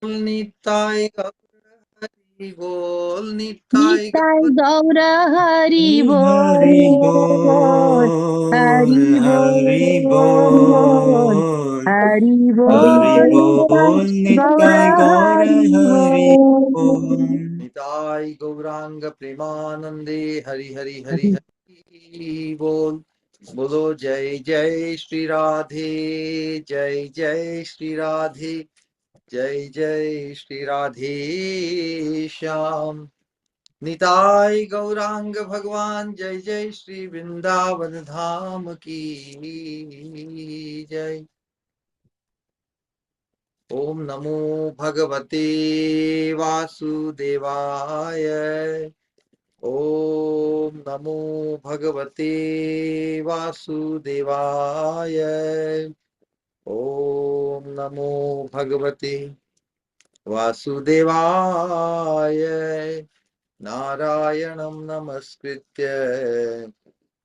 निताय गौर हरि बोल, निताय निताय गौर गौर हरि हरि बोल, बोल, हरि हरि बोल, बोल, हरि हरि बोल, निताय बोल, गौर नित्य गौर हरि हरि बोल। बोल। निताय गौरांग प्रेमानंदे हरि हरि हरि हरि हरि बोल। बोलो जय जय श्री राधे, जय जय श्री राधे, जय जय श्री राधे श्याम। निताय गौरांग भगवान, जय जय श्री वृंदावन धाम की जय। ओम नमो भगवते वासुदेवाय, ओम नमो भगवते वासुदेवाय, ओम नमो भगवते वासुदेवाय। नारायणं नमस्कृत्य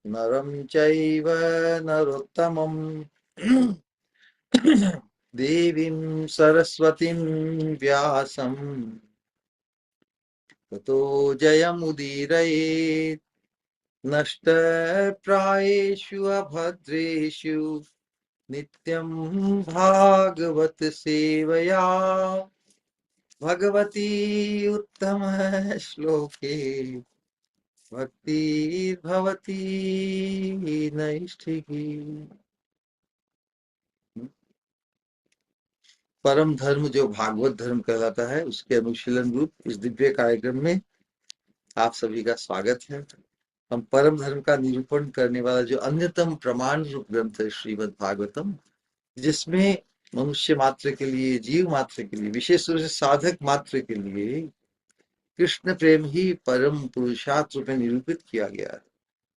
नरं चैव नरोत्तमं देवीं सरस्वतीं व्यासं ततो जयमुदीरयेत्। नष्टप्रायेषु अभद्रेषु नित्यं भागवत सेवया भगवती उत्तम श्लोके भक्तिर्भवती नैष्ठिकी। परम धर्म जो भागवत धर्म कहलाता है, उसके अनुशीलन रूप इस दिव्य कार्यक्रम में आप सभी का स्वागत है। हम परम धर्म का निरूपण करने वाला जो अन्यतम प्रमाण रूप ग्रंथ है श्रीमद् भागवतम, जिसमें मनुष्य मात्र के लिए, जीव मात्र के लिए, विशेष रूप से साधक मात्र के लिए कृष्ण प्रेम ही परम पुरुषार्थ रूप में निरूपित किया गया है।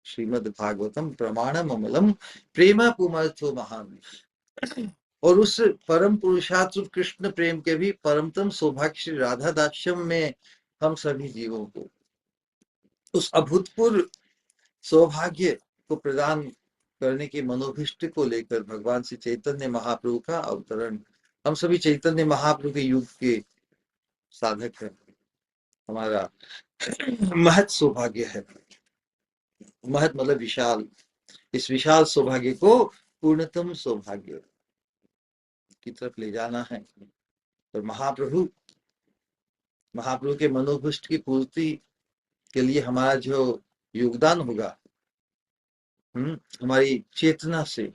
श्रीमद् भागवतम प्रमाणम अमलम प्रेम पुमर्थो महान। और उस परम पुरुषार्थ रूप कृष्ण प्रेम के भी परमतम सौभाग्य श्री राधा दास्यम में हम सभी जीवों को उस अभूतपूर्व सौभाग्य को प्रदान करने के मनोभिष्ट को लेकर भगवान श्री चैतन्य महाप्रभु का अवतरण। हम सभी चैतन्य महाप्रभु के युग के साधक हैं। हमारा महत सौभाग्य है, महत मतलब विशाल, इस विशाल सौभाग्य को पूर्णतम सौभाग्य की तरफ ले जाना है। और महाप्रभु के मनोभिष्ट की पूर्ति के लिए हमारा जो योगदान होगा, हमारी चेतना से,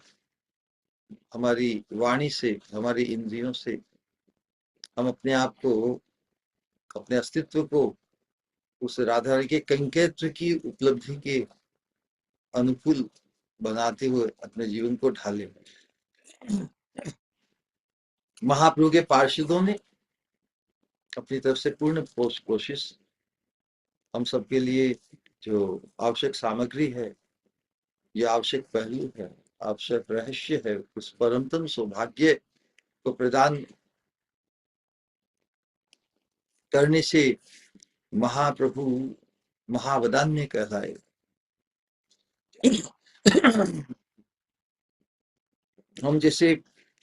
हमारी वाणी से, हमारी इंद्रियों से हम अपने आप को, अपने अस्तित्व को उस राधा रानी के कंकेत्र की उपलब्धि के अनुकूल बनाते हुए अपने जीवन को ढाले। महाप्रभु के पार्षदों ने अपनी तरफ से पूर्ण कोशिश हम सबके लिए जो आवश्यक सामग्री है, ये आवश्यक पहलू है, आवश्यक रहस्य है, उस परमतम सौभाग्य को प्रदान करने से महाप्रभु महावदान्य कहलाए। हम जैसे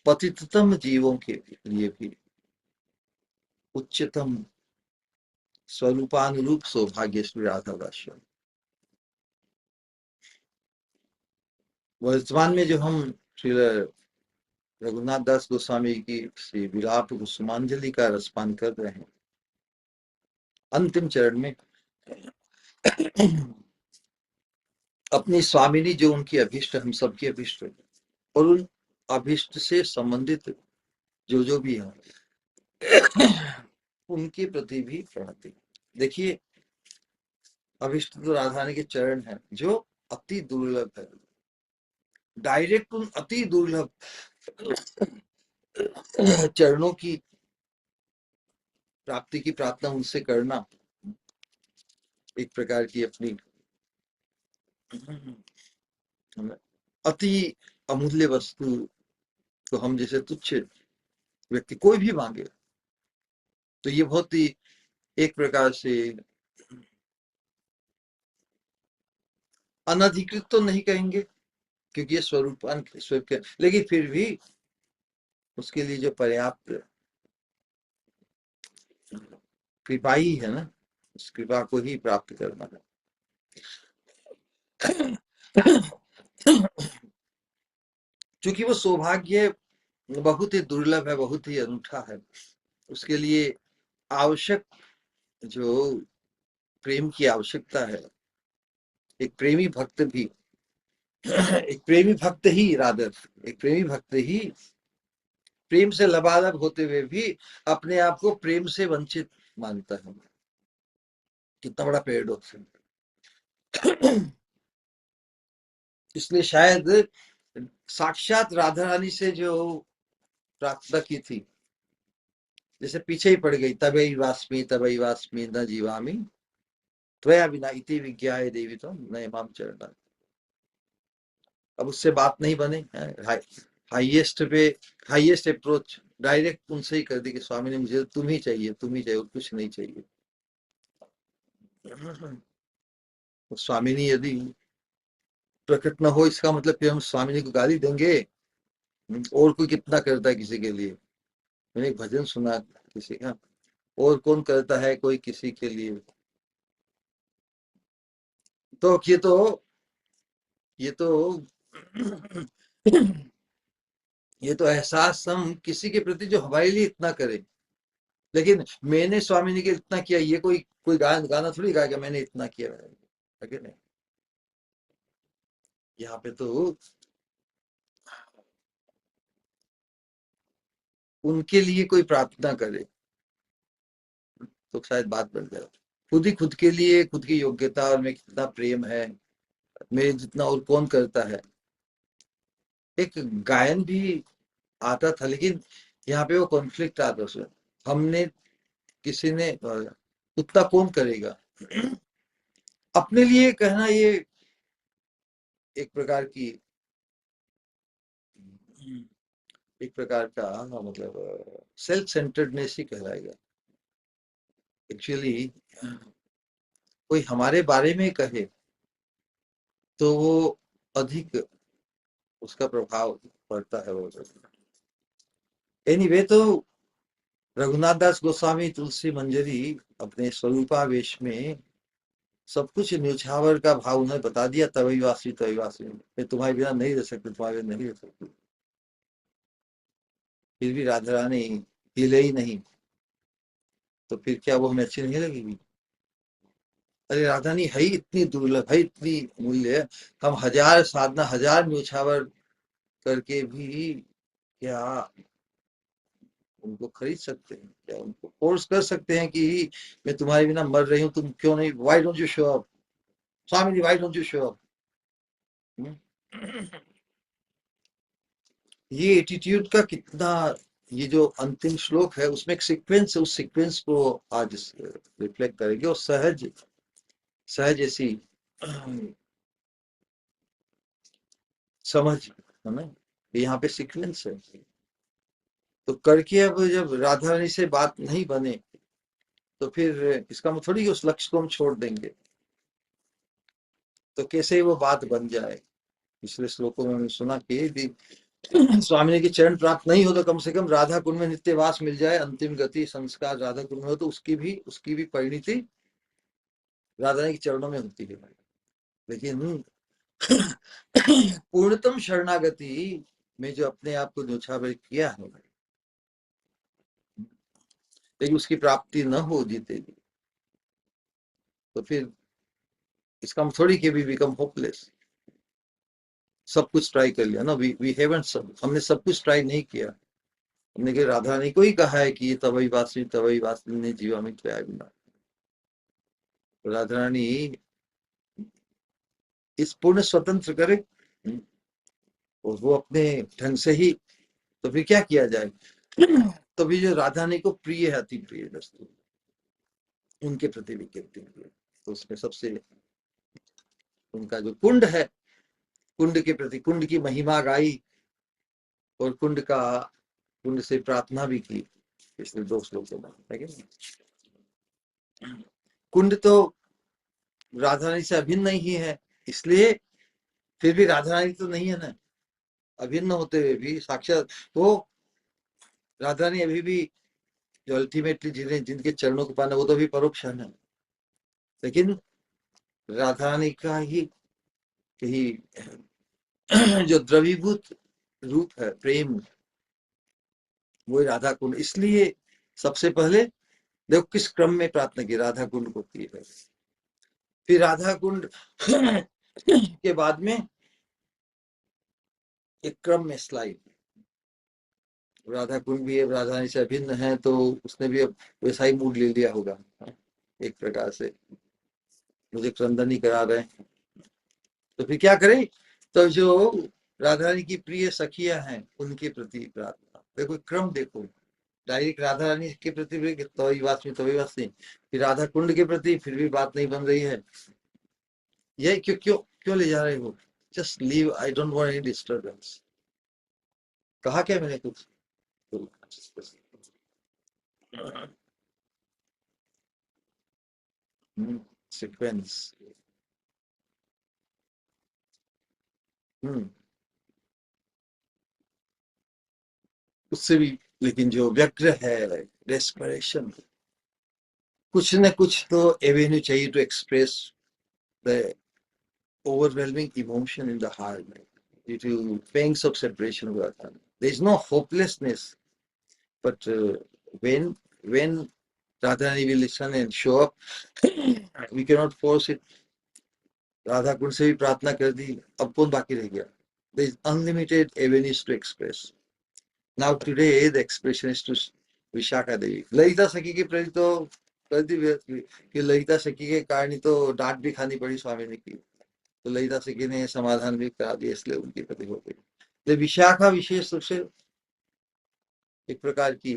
पतिततम जीवों के लिए भी उच्चतम स्वरूपानुरूप सौभाग्य श्री राधा दास्यम। वर्तमान में जो हम श्री रघुनाथ दास गोस्वामी की श्री विलाप कुसुमांजलि का रसपान कर रहे हैं, अंतिम चरण में अपनी स्वामिनी जो उनकी अभिष्ट, हम सबकी अभिष्ट, और उन अभिष्ट से संबंधित जो जो भी है उनके प्रति भी प्रणति। देखिए, अभिष्ट तो राधा रानी के चरण है जो अति दुर्लभ है, डायरेक्ट उन अति दुर्लभ चरणों की प्राप्ति की प्रार्थना उनसे करना एक प्रकार की अपनी अति अमूल्य वस्तु तो हम जैसे तुच्छ व्यक्ति कोई भी मांगे तो ये बहुत ही एक प्रकार से अनधिकृत तो नहीं कहेंगे, क्योंकि ये स्वरूपान स्वरूप के, लेकिन फिर भी उसके लिए जो पर्याप्त कृपा ही है ना, उस कृपा को ही प्राप्त करना है। क्योंकि वो सौभाग्य बहुत ही दुर्लभ है, बहुत ही अनूठा है। उसके लिए आवश्यक जो प्रेम की आवश्यकता है, एक प्रेमी भक्त भी एक प्रेमी भक्त ही रादर एक प्रेमी भक्त ही प्रेम से लबालब होते हुए भी अपने आप को प्रेम से वंचित मानता है। कितना बड़ा पैराडॉक्स है। इसलिए शायद साक्षात राधा रानी से जो प्रार्थना की थी, जैसे पीछे ही पड़ गई, तबई वास्मी न जीवामी त्वया बिना इति विज्ञाय देवी तो न माम चरण। अब उससे बात नहीं बने, हाईएस्ट पे हाईएस्ट अप्रोच डायरेक्ट उनसे ही कर दी कि स्वामी ने मुझे तुम ही चाहिए, तुम ही चाहिए, और कुछ नहीं चाहिए। तो स्वामिनी यदि प्रकट न हो, इसका मतलब कि हम स्वामिनी को गाली देंगे। और कोई कितना करता है किसी के लिए। मैंने एक भजन सुना किसी का, और कौन करता है कोई किसी के लिए। तो ये तो ये तो एहसास हम किसी के प्रति जो हमारे लिए इतना करे। लेकिन मैंने स्वामिनी के इतना किया, ये कोई गाना थोड़ी गा कि मैंने इतना किया है कि नहीं। यहाँ पे तो उनके लिए कोई प्रार्थना करे तो शायद बात बन जाए। खुद ही खुद के लिए, खुद की योग्यता और में कितना प्रेम है, मेरे जितना और कौन करता है। एक गायन भी आता था, लेकिन यहाँ पे वो कॉन्फ्लिक्ट आता उसमें। हमने किसी ने उतना कौन करेगा। अपने लिए कहना ये एक प्रकार की एक प्रकार का मतलब सेल्फ सेंटर्डनेस ही कहलाएगा। एक्चुअली कोई हमारे बारे में कहे तो वो अधिक उसका प्रभाव पड़ता है। वो एनीवे तो रघुनाथ दास गोस्वामी तुलसी मंजरी अपने स्वरूपावेश में सब कुछ न्योछावर का भाव उन्हें बता दिया। तवई वासी मैं तुम्हारे बिना नहीं रह सकती, तुम्हारे बिना नहीं रह सकती। फिर भी राधा रानी हिले ही नहीं, तो फिर क्या वो हमें अच्छी नहीं लगेगी। अरे राधा रानी है ही इतनी दुर्लभ, है इतनी मूल्य है। हम हजार साधना, हजार न्योछावर करके भी क्या उनको खरीद सकते हैं? क्या उनको फोर्स कर सकते हैं कि मैं तुम्हारे बिना मर रही हूँ, तुम क्यों नहीं, why don't you show up Swami, why don't you show up. ये एटीट्यूड का कितना, ये जो अंतिम श्लोक है उसमें एक सीक्वेंस है, उस सीक्वेंस को आज रिफ्लेक्ट करेंगे। और सहज सहज ऐसी समझ है ना, यहाँ पे सीक्वेंस है। तो करके अब जब राधा रानी से बात नहीं बने तो फिर इसका मतलब थोड़ी उस लक्ष्य को हम छोड़ देंगे। तो कैसे वो बात बन जाए। पिछले श्लोकों में हमने सुना कि भी स्वामी की चरण प्राप्त नहीं हो तो कम से कम राधा कुंड में नित्यवास मिल जाए, अंतिम गति संस्कार राधा कुंड में हो तो उसकी भी परिणति राधा रानी के चरणों में होती है। लेकिन पूर्णतम शरणागति में जो अपने आप को न्योछावर किया है, लेकिन उसकी प्राप्ति न हो जीते जी, तो फिर इसका हम थोड़ी कि वी बिकम होपलेस। सब कुछ ट्राई कर लिया ना, वी हैवंट हमने सब कुछ ट्राई नहीं किया। हमने कि राधा रानी को ही कहा है कि तवई वासनी ने जीवामित बिना। राधा रानी इस पूर्ण स्वतंत्र करे और वो अपने ढंग से ही। तो फिर क्या किया जाए। तो भी जो राधा रानी को प्रिय है, अति प्रिय वस्तु उनके प्रति विज्ञप्ति है। तो उसमें सबसे उनका जो कुंड है, कुंड के प्रति, कुंड की महिमा गाई और कुंड से प्रार्थना भी की पिछले 2 श्लोकों में, है कि नहीं। कुंड तो राधा रानी से अभिन्न नहीं है, इसलिए फिर भी राधा रानी तो नहीं है ना, अभिन्न होते हुए भी साक्षात वो राधा रानी अभी भी जो अल्टीमेटली जिन्हें जिनके चरणों को पाना वो तो भी परोक्ष है ना, लेकिन राधा रानी का ही जो द्रवीभूत रूप है प्रेम, वो राधा कुंड। इसलिए सबसे पहले देखो किस क्रम में प्रार्थना की, राधा कुंड को की है, फिर राधा कुंड के बाद में एक क्रम में स्लाइड, राधा कुंड भी अब राधा रानी से अभिन्न है, तो उसने भी अब वैसा ही मूड ले लिया होगा एक प्रकार से, मुझे क्रंदन ही करा रहे हैं, तो फिर क्या करें। तो जो राधा रानी की प्रिय सखियां हैं उनके प्रति प्रार्थना, देखो क्रम देखो, डायरेक्ट राधा रानी के प्रति भी तभी बात में तभी बात नहीं, फिर राधा कुंड के प्रति फिर भी बात नहीं बन रही है, ये क्यों क्यों क्यों ले जा रहे हो, just leave, I don't want any disturbance. कहा क्या मैंने कुछ, सीक्वेंस, उससे भी, लेकिन जो व्यग्र है डेस्परेशन, कुछ न कुछ तो एवेन्यू चाहिए to express the overwhelming emotion in the heart due to pangs of separation with Radha. There is no hopelessness, but when Radharani will listen and show up, we cannot force it. Radha Kund से भी प्रार्थना कर दी, अब कौन बाकी रह गया? There is unlimited avenues to express. Now today the expression is to Vishakha देवी। ललिता सखी के प्रति तो कि ललिता सखी के कारण ही तो डांट भी खानी पड़ी स्वामी ने की, तो ललिता सखी ने समाधान भी करा दिया, इसलिए उनकी प्रति हो गई। तो विशाखा विशेष रूप से एक प्रकार की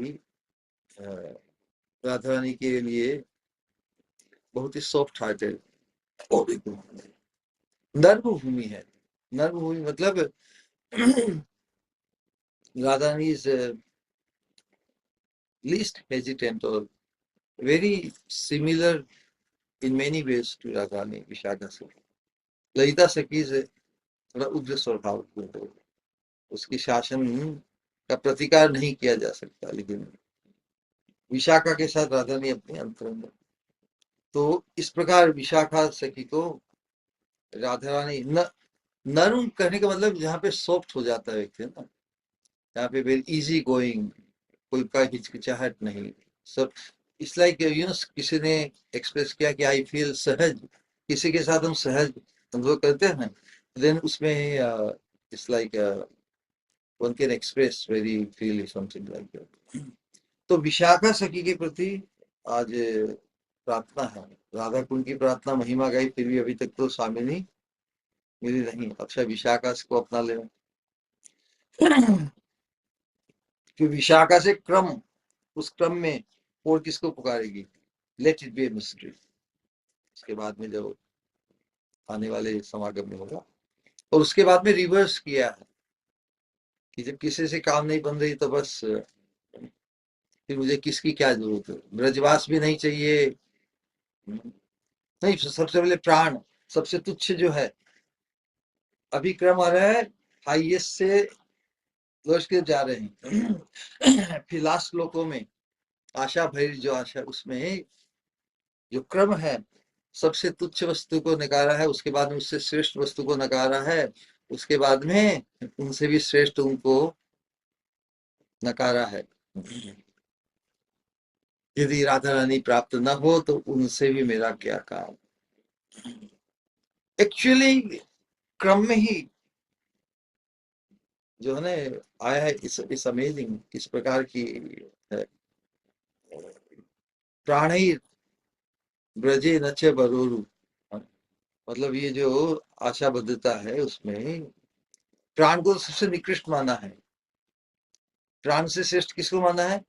राधा रानी के लिए बहुत ही सॉफ्ट हार्टेड नर्म भूमि है। नर्म भूमि मतलब Radha Rani is least hesitant और very similar in many ways to Radha Rani Vishakha से। ललिता सखी से थोड़ा उग्र स्वभाव, उसकी शासन का प्रतिकार नहीं किया जा सकता, लेकिन विशाखा के साथ राधा ने अपने अंतरंग, तो इस प्रकार विशाखा सखी को राधा रानी नरम कहने का मतलब जहाँ पे सॉफ्ट हो जाता है व्यक्ति ना, यहाँ पे वेरी इजी गोइंग, कोई का हिचकिचाहट नहीं, सब इट्स लाइक यू नो, किसी ने एक्सप्रेस किया कि आई फील सहज, किसी के साथ हम सहज अनुभव करते हैं, देन उसमें it's like one can express very freely something like that. तो विशाखा सखी के प्रति आज प्रार्थना है, राधा कुंड की प्रार्थना महिमा गाई, फिर भी अभी तक तो स्वामिनी मिली नहीं, अक्षय विशाखा को अपना लेना। कि विशाखा से क्रम, उस क्रम में और किसको पुकारेगी, let it be a mystery, उसके बाद में जब आने वाले समागम में होगा। और उसके बाद में रिवर्स किया है कि जब किसी से काम नहीं बन रही तो बस फिर मुझे किसकी क्या जरूरत है, ब्रजवास भी नहीं चाहिए, नहीं, सबसे पहले प्राण सबसे तुच्छ जो है, अभी क्रम आ रहा है हाईएस्ट से लोएस्ट के जा रहे हैं, फिर लास्ट श्लोकों में आशा भैरी जो आशा, उसमें जो क्रम है सबसे तुच्छ वस्तु को नकारा है, उसके बाद में उससे श्रेष्ठ वस्तु को नकारा है, उसके बाद में उनसे भी श्रेष्ठ उनको नकारा है। यदि राधा रानी प्राप्त न हो तो उनसे भी मेरा क्या काम। एक्चुअली क्रम में ही जो है ना आया है, इस अमेजिंग, इस प्रकार की है, प्राण ही ब्रजे नचे बरोरू, मतलब ये जो आशाबद्धता है उसमें प्राण को सबसे निकृष्ट माना है। प्राण से श्रेष्ठ किसको माना है,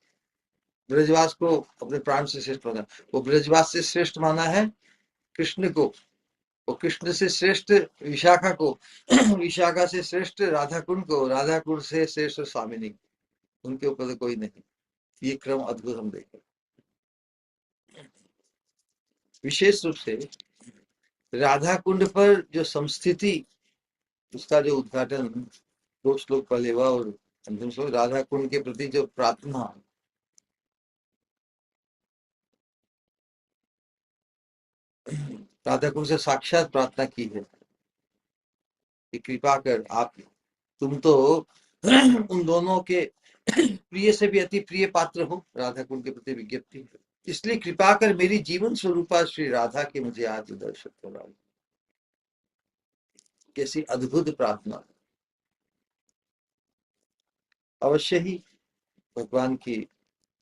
ब्रजवास को अपने प्राण से श्रेष्ठ माना, वो ब्रजवास से श्रेष्ठ माना है कृष्ण को, और कृष्ण से श्रेष्ठ विशाखा को, विशाखा से श्रेष्ठ राधा कुंड को, राधा कुंड से श्रेष्ठ स्वामिनी, उनके ऊपर कोई नहीं। ये क्रम अद्भुत हम देखें। विशेष रूप से राधा कुंड पर जो संस्थिति, उसका जो उद्घाटन 2 श्लोक पहले हुआ और अंतिम श्लोक, राधा कुंड के प्रति जो प्रार्थना, राधा कुंड से साक्षात प्रार्थना की है कि कृपा कर आप, तुम तो उन दोनों के प्रिय से भी अति प्रिय पात्र हो, राधा कुंड के प्रति विज्ञप्ति, इसलिए कृपा कर मेरी जीवन स्वरूपा श्री राधा के मुझे आज दर्शन कराओ। कैसी अद्भुत प्रार्थना। अवश्य ही भगवान की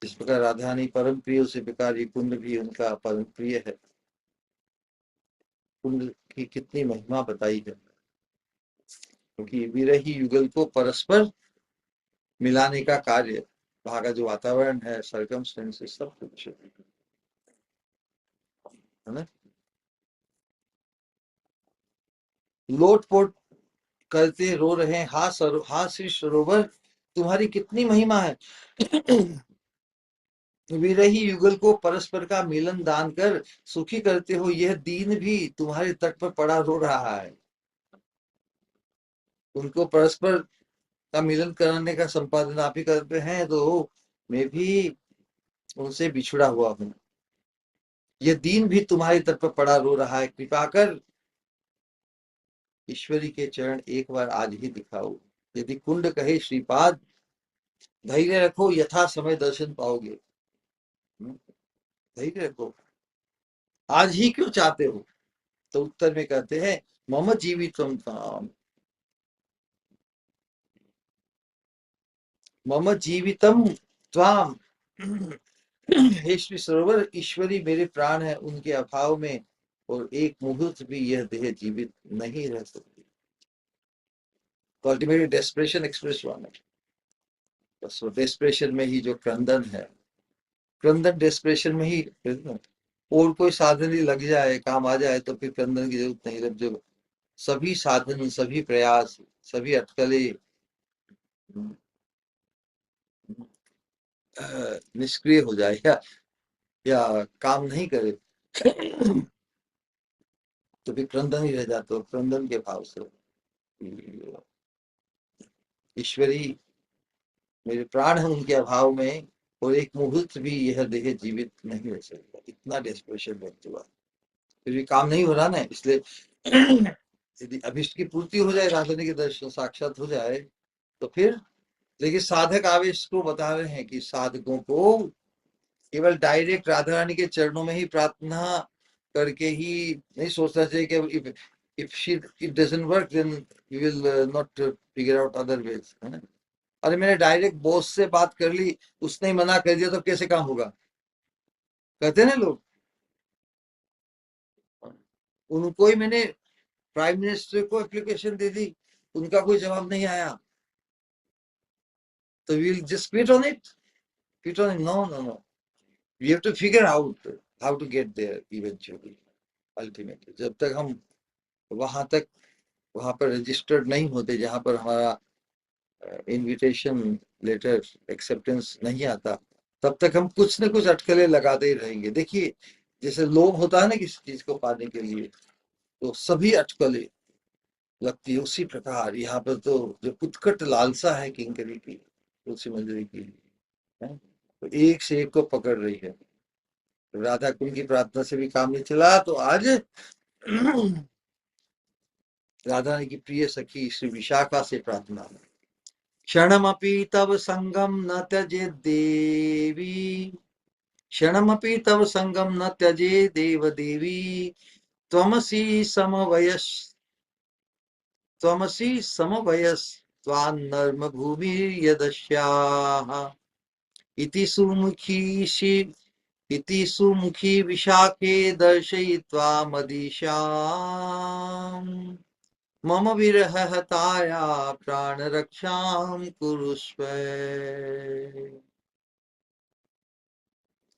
जिस प्रकार राधा रानी परम प्रिय, उसी प्रकार ये कुंड भी उनका परम प्रिय है। कुंड की कितनी महिमा बताई है, क्योंकि विरही युगल को परस्पर मिलाने का कार्य, वहां का जो वातावरण है, सर्कमस्टेंसेस, सब कुछ है ना। लोटपोट करते रो रहे, हा श्री सरोवर तुम्हारी कितनी महिमा है। विरही युगल को परस्पर का मिलन दान कर सुखी करते हो, यह दीन भी तुम्हारे तट पर पड़ा रो रहा है। उनको परस्पर का मिलन कराने का संपादन आप ही करते हैं, तो मैं भी उनसे बिछड़ा हुआ हूँ। यह दीन भी तुम्हारी तट पर पड़ा रो रहा है, कृपा कर ईश्वरी के चरण एक बार आज ही दिखाओ। यदि कुंड कहे श्रीपाद धैर्य रखो, यथा समय दर्शन पाओगे। धैर्य रखो, आज ही क्यों चाहते हो? तो उत्तर में कहते हैं मम जीवितम ताम, मम जीवितम त्वाम। हे श्री सरोवर, ईश्वरी मेरे प्राण है, उनके अभाव में और एक मुहूर्त भी यह देह जीवित नहीं रह सकती। तो अल्टीमेटली डेस्परेशन एक्सप्रेस हुआ है। बस वो डेस्परेशन में ही जो क्रंदन है, क्रंदन डेस्परेशन में ही। और कोई साधन ही लग जाए, काम आ जाए, तो फिर क्रंदन की जरूरत नहीं। जब सभी साधन, सभी प्रयास, सभी अटकलें निष्क्रिय हो जाए या काम नहीं करे, तो फिर क्रंदन ही रह जाते हो। क्रंदन के भाव से ईश्वरी मेरे प्राण है, उनके अभाव में और एक मुहूर्त भी यह देह जीवित नहीं रह सकता। इतना डेस्परेशन व्यक्त हुआ, फिर भी काम नहीं हो रहा ना। इसलिए यदि अभिष्ट की पूर्ति हो जाए, राधा रानी के दर्शन साक्षात हो जाए, तो फिर, लेकिन साधक आवेश को बता रहे हैं कि साधकों को केवल डायरेक्ट राधा रानी के चरणों में ही प्रार्थना करके ही नहीं सोचना चाहिए कि if it doesn't work, then you will not figure out other ways, है ना। अरे मैंने डायरेक्ट बॉस से बात कर ली, उसने ही मना कर दिया, तो कैसे काम होगा, कहते हैं ना लोग। उनको ही मैंने प्राइम मिनिस्टर को एप्लीकेशन दे दी, उनका कोई जवाब नहीं आया, तो we'll just quit on it. Quit on it. No. We have to figure out how to get there eventually, ultimately. जब तक हम वहां पर रजिस्टर्ड नहीं होते, जहां पर हमारा इनविटेशन लेटर एक्सेप्टेंस नहीं आता, तब तक हम कुछ न कुछ अटकलें लगाते ही रहेंगे। देखिए, जैसे लोभ होता है ना किसी चीज को पाने के लिए, तो सभी अटकलें लगती है। उसी प्रकार यहाँ पर तो जो उत्कट लालसा है किंकरी की, तुलसी मंजरी की, है, तो एक से एक को पकड़ रही है। राधा कुंड की प्रार्थना से भी काम नहीं चला, तो आज राधा रानी की प्रिय सखी श्री विशाखा से प्रार्थना। क्षणमपि तव संगम न त्यजे देवी, क्षणमपि तव संगम न त्यजे देव देवी, त्वमसि समवयस्, त्वमसि समवयस् त्वान्नर्म भूमि यदस्याः, इति सुमुखी विशाखे दर्शयित्वा मदीशाम्, मम विरह हताया प्राण रक्षां कुरुष्व।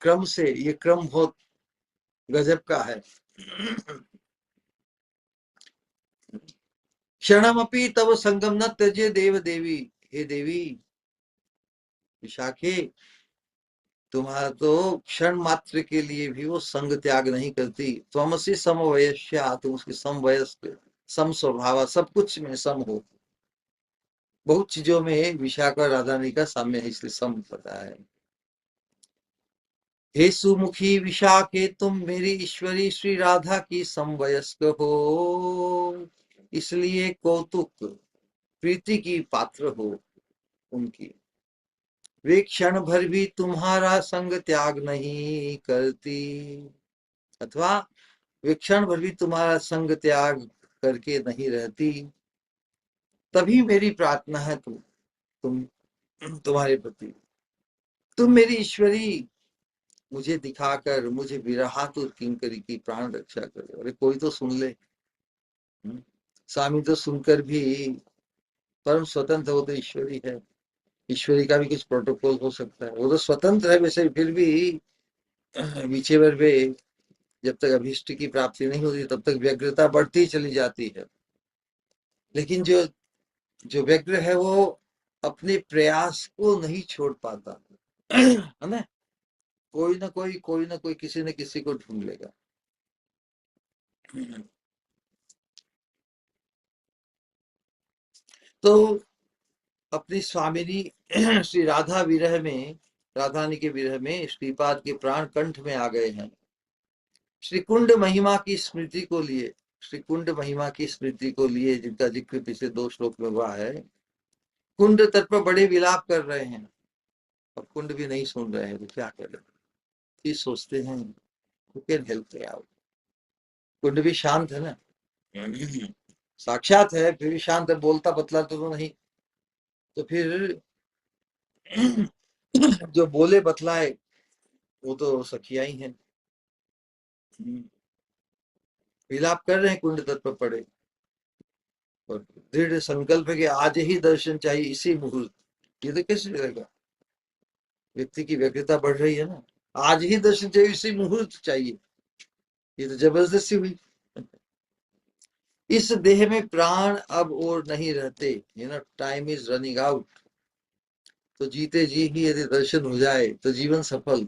क्रम से, ये क्रम बहुत गजब का है। क्षणमपि तव संगम न त्यजे देव देवी, हे देवी विशाखे, तुम्हारा तो क्षण मात्र के लिए भी वो संग त्याग नहीं करती। त्वमसि समवयस्या, तुम उसकी समवयस्क, सम स्वभाव, सब कुछ में सम हो। बहुत चीजों में विशाखा राधा रानी का साम्य है, इसलिए सम पता है। हे सुमुखी विशाखे तुम मेरी ईश्वरी श्री राधा की समवयस्क हो, इसलिए कौतुक प्रीति की पात्र हो उनकी। वे क्षण भर भी तुम्हारा संग त्याग नहीं करती, अथवा वे क्षण भर भी तुम्हारा संग त्याग करके नहीं रहती। तभी मेरी प्रार्थना है तुम्हारे प्रति, तुम मेरी ईश्वरी मुझे दिखाकर मुझे विरहातुर किंकरी की प्राण रक्षा करो। अरे कोई तो सुन ले। स्वामी तो सुनकर भी परम स्वतंत्र, वो तो ईश्वरी है। ईश्वरी का भी कुछ प्रोटोकॉल हो सकता है, वो तो स्वतंत्र है वैसे, फिर भी पीछे भर में जब तक अभीष्ट की प्राप्ति नहीं होती तब तक व्यग्रता बढ़ती चली जाती है। लेकिन जो जो व्यग्र है वो अपने प्रयास को नहीं छोड़ पाता है ना। कोई ना कोई किसी न किसी को ढूंढ लेगा। तो अपनी स्वामिनी श्री राधा विरह में, राधानी के विरह में श्रीपाद के प्राण कंठ में आ गए हैं। श्री कुंड महिमा की स्मृति को लिए, श्री कुंड महिमा की स्मृति को लिए, जिनका जिक्र पिछले 2 श्लोक में हुआ है, कुंड तट पर बड़े विलाप कर रहे हैं और कुंड भी नहीं सुन रहे हैं, तो क्या करें। फिर सोचते हैं who can help me out? कुंड भी शांत है ना, साक्षात है फिर भी शांत है, बोलता बतलाता तो नहीं। तो फिर जो बोले बतलाए वो तो सखिया ही है। विलाप कर रहे हैं कुंड तट पर पड़े और दृढ़ संकल्प है कि आज ही दर्शन चाहिए, इसी मुहूर्त। ये तो कैसे रहेगा, व्यक्ति की व्यग्रता बढ़ रही है ना। आज ही दर्शन चाहिए, इसी मुहूर्त चाहिए, ये तो जबरदस्ती हुई। इस देह में प्राण अब और नहीं रहते, टाइम इज रनिंग आउट। तो जीते जी ही यदि दर्शन हो जाए तो जीवन सफल।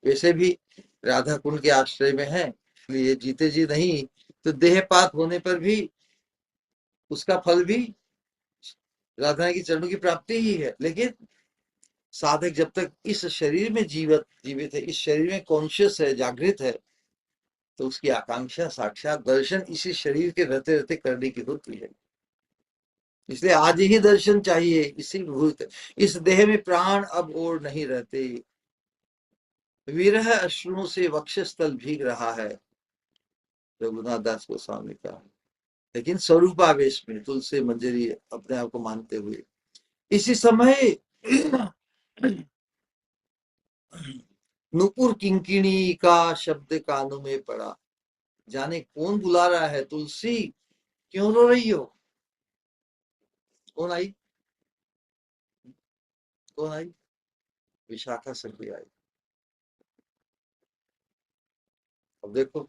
वैसे भी राधा कुंड के आश्रय में है, इसलिए जीते जी नहीं तो देहपात होने पर भी उसका फल भी राधा की चरणों की प्राप्ति ही है। लेकिन साधक जब तक इस शरीर में जीवित है, इस शरीर में कॉन्शियस है, जागृत है, तो उसकी आकांक्षा साक्षात दर्शन इसी शरीर के रहते रहते करने की होती है। इसलिए आज ही दर्शन चाहिए, इसी मुहूर्त। इस देह में प्राण अब और नहीं रहते, विरह अश्रुओं से वक्षस्थल भीग रहा है, रघुनाथ दास गोस्वामी का। लेकिन स्वरूपावेश में तुलसी मंजरी अपने आप को मानते हुए इसी समय नुपुर किंकिणी का शब्द कानों में पड़ा। जाने कौन बुला रहा है, तुलसी क्यों रो रही हो। कौन आई, कौन आई, विशाखा सखी आई। अब देखो,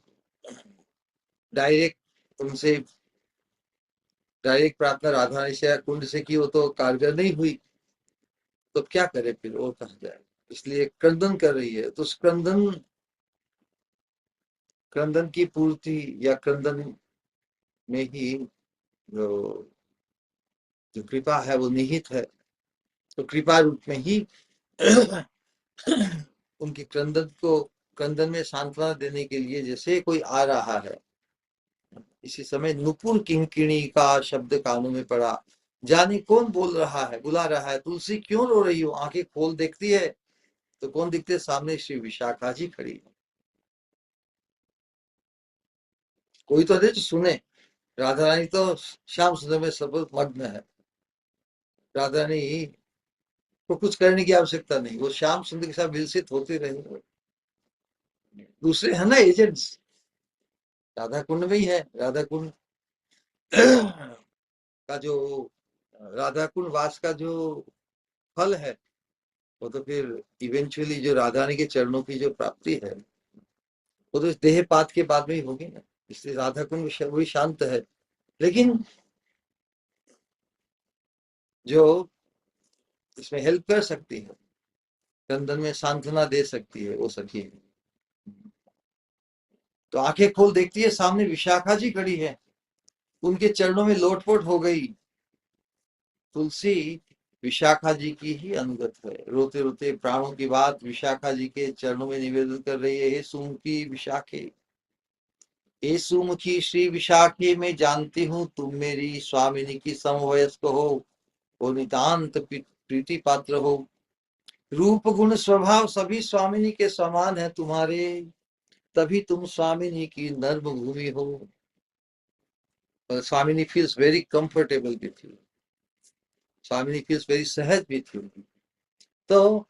डायरेक्ट उनसे डायरेक्ट प्रार्थना राधा रानी से या कुंड से की, वो तो कारगर नहीं हुई, तो क्या करे फिर और कहा जाए। इसलिए क्रंदन कर रही है, तो उस क्रंदन की पूर्ति या क्रंदन में ही जो जो कृपा है वो निहित है। तो कृपा रूप में ही उनके क्रंदन में सांत्वना देने के लिए जैसे कोई आ रहा है, इसी समय नुपुर किंकिणी का शब्द कानों में पड़ा। जाने कौन बोल रहा है, बुला रहा है, तुलसी क्यों रो रही हो। आंखें खोल देखती है तो कौन दिखते, सामने श्री विशाखा जी खड़ी है। कोई तो दे सुने। राधा रानी तो श्याम सुंदर में सब मग्न है। राधा रानी को कुछ करने की आवश्यकता नहीं, वो श्याम सुंदर के साथ विलसित होते रहे। दूसरे है ना एजेंट्स, राधा कुंड में ही है। राधा कुंड का जो राधा कुंड वास का जो फल है, वो तो फिर इवेंचुअली जो राधा रानी के चरणों की जो प्राप्ति है, वो तो इस देहपात के बाद में ही होगी ना। इसलिए राधा कुंड वही शांत है। लेकिन जो इसमें हेल्प कर सकती है, क्रंदन में सांत्वना दे सकती है, वो सखी है। तो आंखें खोल देखती है, सामने विशाखा जी खड़ी है, उनके चरणों में लोटपोट हो गई। तुलसी विशाखा जी की ही अनुगत है। रोते रोते प्राणों की बात विशाखा जी के चरणों में निवेदन कर रही है। हे सुमुखी विशाखे, हे सुमुखी श्री विशाखे, मैं जानती हूँ तुम मेरी स्वामिनी की समवयस्क हो नितांत प्रीति पात्र हो। रूप गुण स्वभाव सभी स्वामिनी के समान है तुम्हारे, तभी तुम स्वामिनी की नर्म भूमि हो। स्वामिनी feels very comfortable with you, स्वामिनी फील्स वेरी सहज विथ यू। तो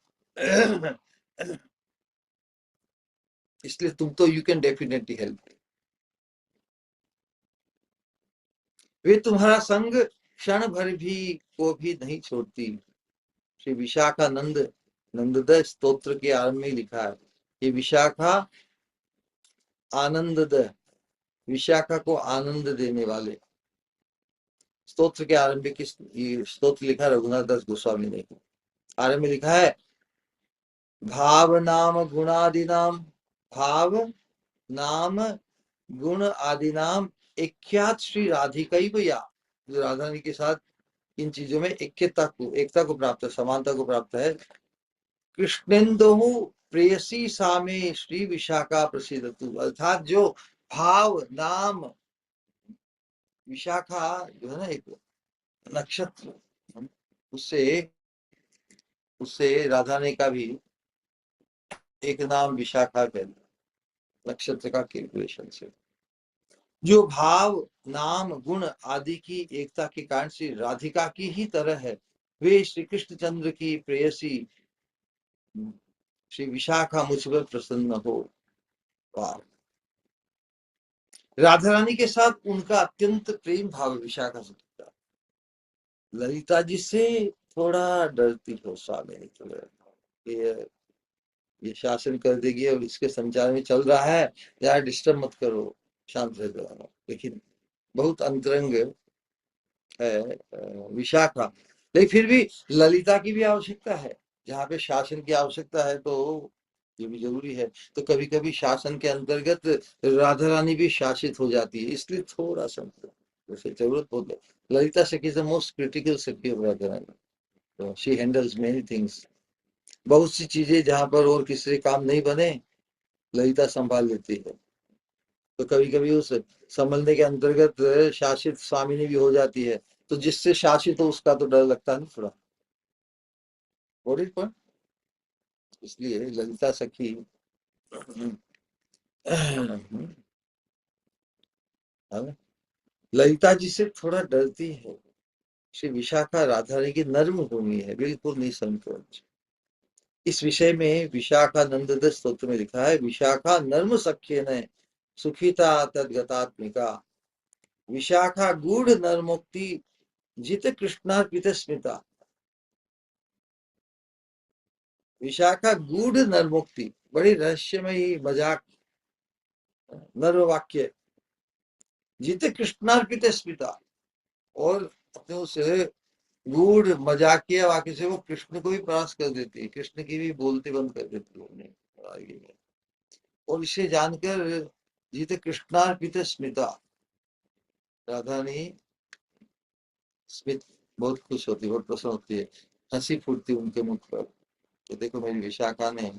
इसलिए तुम तो यू कैन डेफिनेटली हेल्प। वे तुम्हारा संग क्षण भर भी को भी नहीं छोड़ती। श्री विशाखानंद नंदद स्तोत्र के आरंभ में लिखा है, ये विशाखा आनंदद, विशाखा को आनंद देने वाले। स्तोत्र के आरंभ की ये स्तोत्र लिखा रघुनाथ दास गोस्वामी ने। आरंभ में लिखा है, भाव नाम गुणादिनाम, भाव नाम गुण आदि नाम एख्यात श्री राधिकैवया। जो राधा रानी के साथ इन चीजों में एकता को प्राप्त है, समानता को प्राप्त है। कृष्णेन्दु प्रेयसी सामे श्री विशाखा प्रसिद्धतु, अर्थात जो भाव नाम विशाखा जो है ना एक नक्षत्र, उससे उससे राधा रानी का भी एक नाम विशाखा है, नक्षत्र का कैलकुलेशन से। जो भाव नाम गुण आदि की एकता के कारण श्री राधिका की ही तरह है, वे श्री कृष्ण चंद्र की प्रेयसी श्री विशाखा मुझ पर प्रसन्न हो। राधा रानी के साथ उनका अत्यंत प्रेम भाव विशाखा से था। ललिता जी से थोड़ा डरती हो स्वामी, ये शासन कर देगी और इसके संचार में चल रहा है, यार डिस्टर्ब मत करो, शांत रह जाओ। लेकिन बहुत अंतरंग है विशाखा। लेकिन फिर भी ललिता की भी आवश्यकता है, जहाँ पे शासन की आवश्यकता है तो ये भी जरूरी है। तो कभी कभी शासन के अंतर्गत राधा रानी भी शासित हो जाती है, इसलिए थोड़ा सा जैसे जरूरत हो गई। ललिता सखी इज द मोस्ट क्रिटिकल सखी ऑफ राधा रानी, तो शी हैंडल्स मेनी थिंग्स। बहुत सी चीजें जहाँ पर और किसी से काम नहीं बने, ललिता संभाल लेती है। तो कभी कभी उस संभलने के अंतर्गत शासित स्वामिनी भी हो जाती है, तो जिससे शासित हो उसका तो डर लगता है थोड़ा। पर इसलिए ललिता सखी ललिता जी से थोड़ा डरती है। श्री विशाखा राधा रानी की नर्म भूमि है, बिल्कुल निसंकोच। इस विषय में विशाखानंद स्तोत्र में लिखा है, विशाखा नर्म सख्य ने सुखिता तद्गतात्मिका, विशाखा गूढ़ नरमुक्ति जित कृष्णार्पित स्मिता। विशाखा गूढ़ नरमुक्ति, बड़ी रहस्यमयी मजाक नर्म वाक्य, जित कृष्णार्पित स्मिता, और अपने उस गूढ़ मजाकिया वाक्य से वो कृष्ण को भी परास्त कर देती है, कृष्ण की भी बोलते बंद कर देती है उन्हें। और इसे जानकर जीते कृष्णार्पित स्मिता, राधा रानी स्मित बहुत खुश होती है, बहुत प्रसन्न होती है, हंसी फूटती उनके मुख पर। तो देखो मेरी विशाखा ने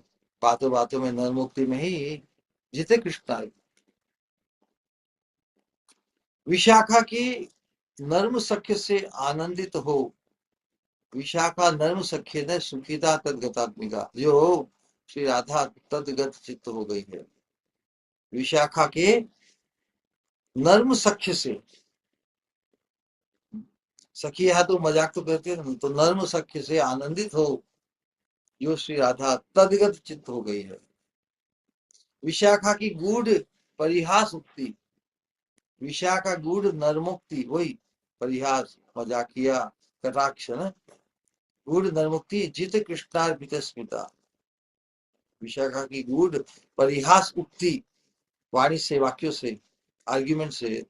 बातों बातों में नरमुक्ति में ही जीते कृष्णा। विशाखा की नर्म सख्य से आनंदित हो, विशाखा नर्म सख्य ने सुखिता तद्गतात्मिका, जो श्री राधा तद्गत चित्त हो गई है। विशाखा के नर्म सख्य से, सखी यहाँ तो मजाक तो करते हैं, तो नर्म सख्य से आनंदित हो, जो श्री राधा तद्गत चित्त हो गई है। विशाखा की गूढ़ परिहास उक्ति, विशाखा गूढ़ नरमुक्ति, वही परिहास मजाकिया कटाक्ष न, गूढ़ नरमुक्ति जित कृष्णार्पित स्मिता। विशाखा की गूढ़ परिहास उक्ति, वाणी से, वाक्यों से, आर्ग्यूमेंट से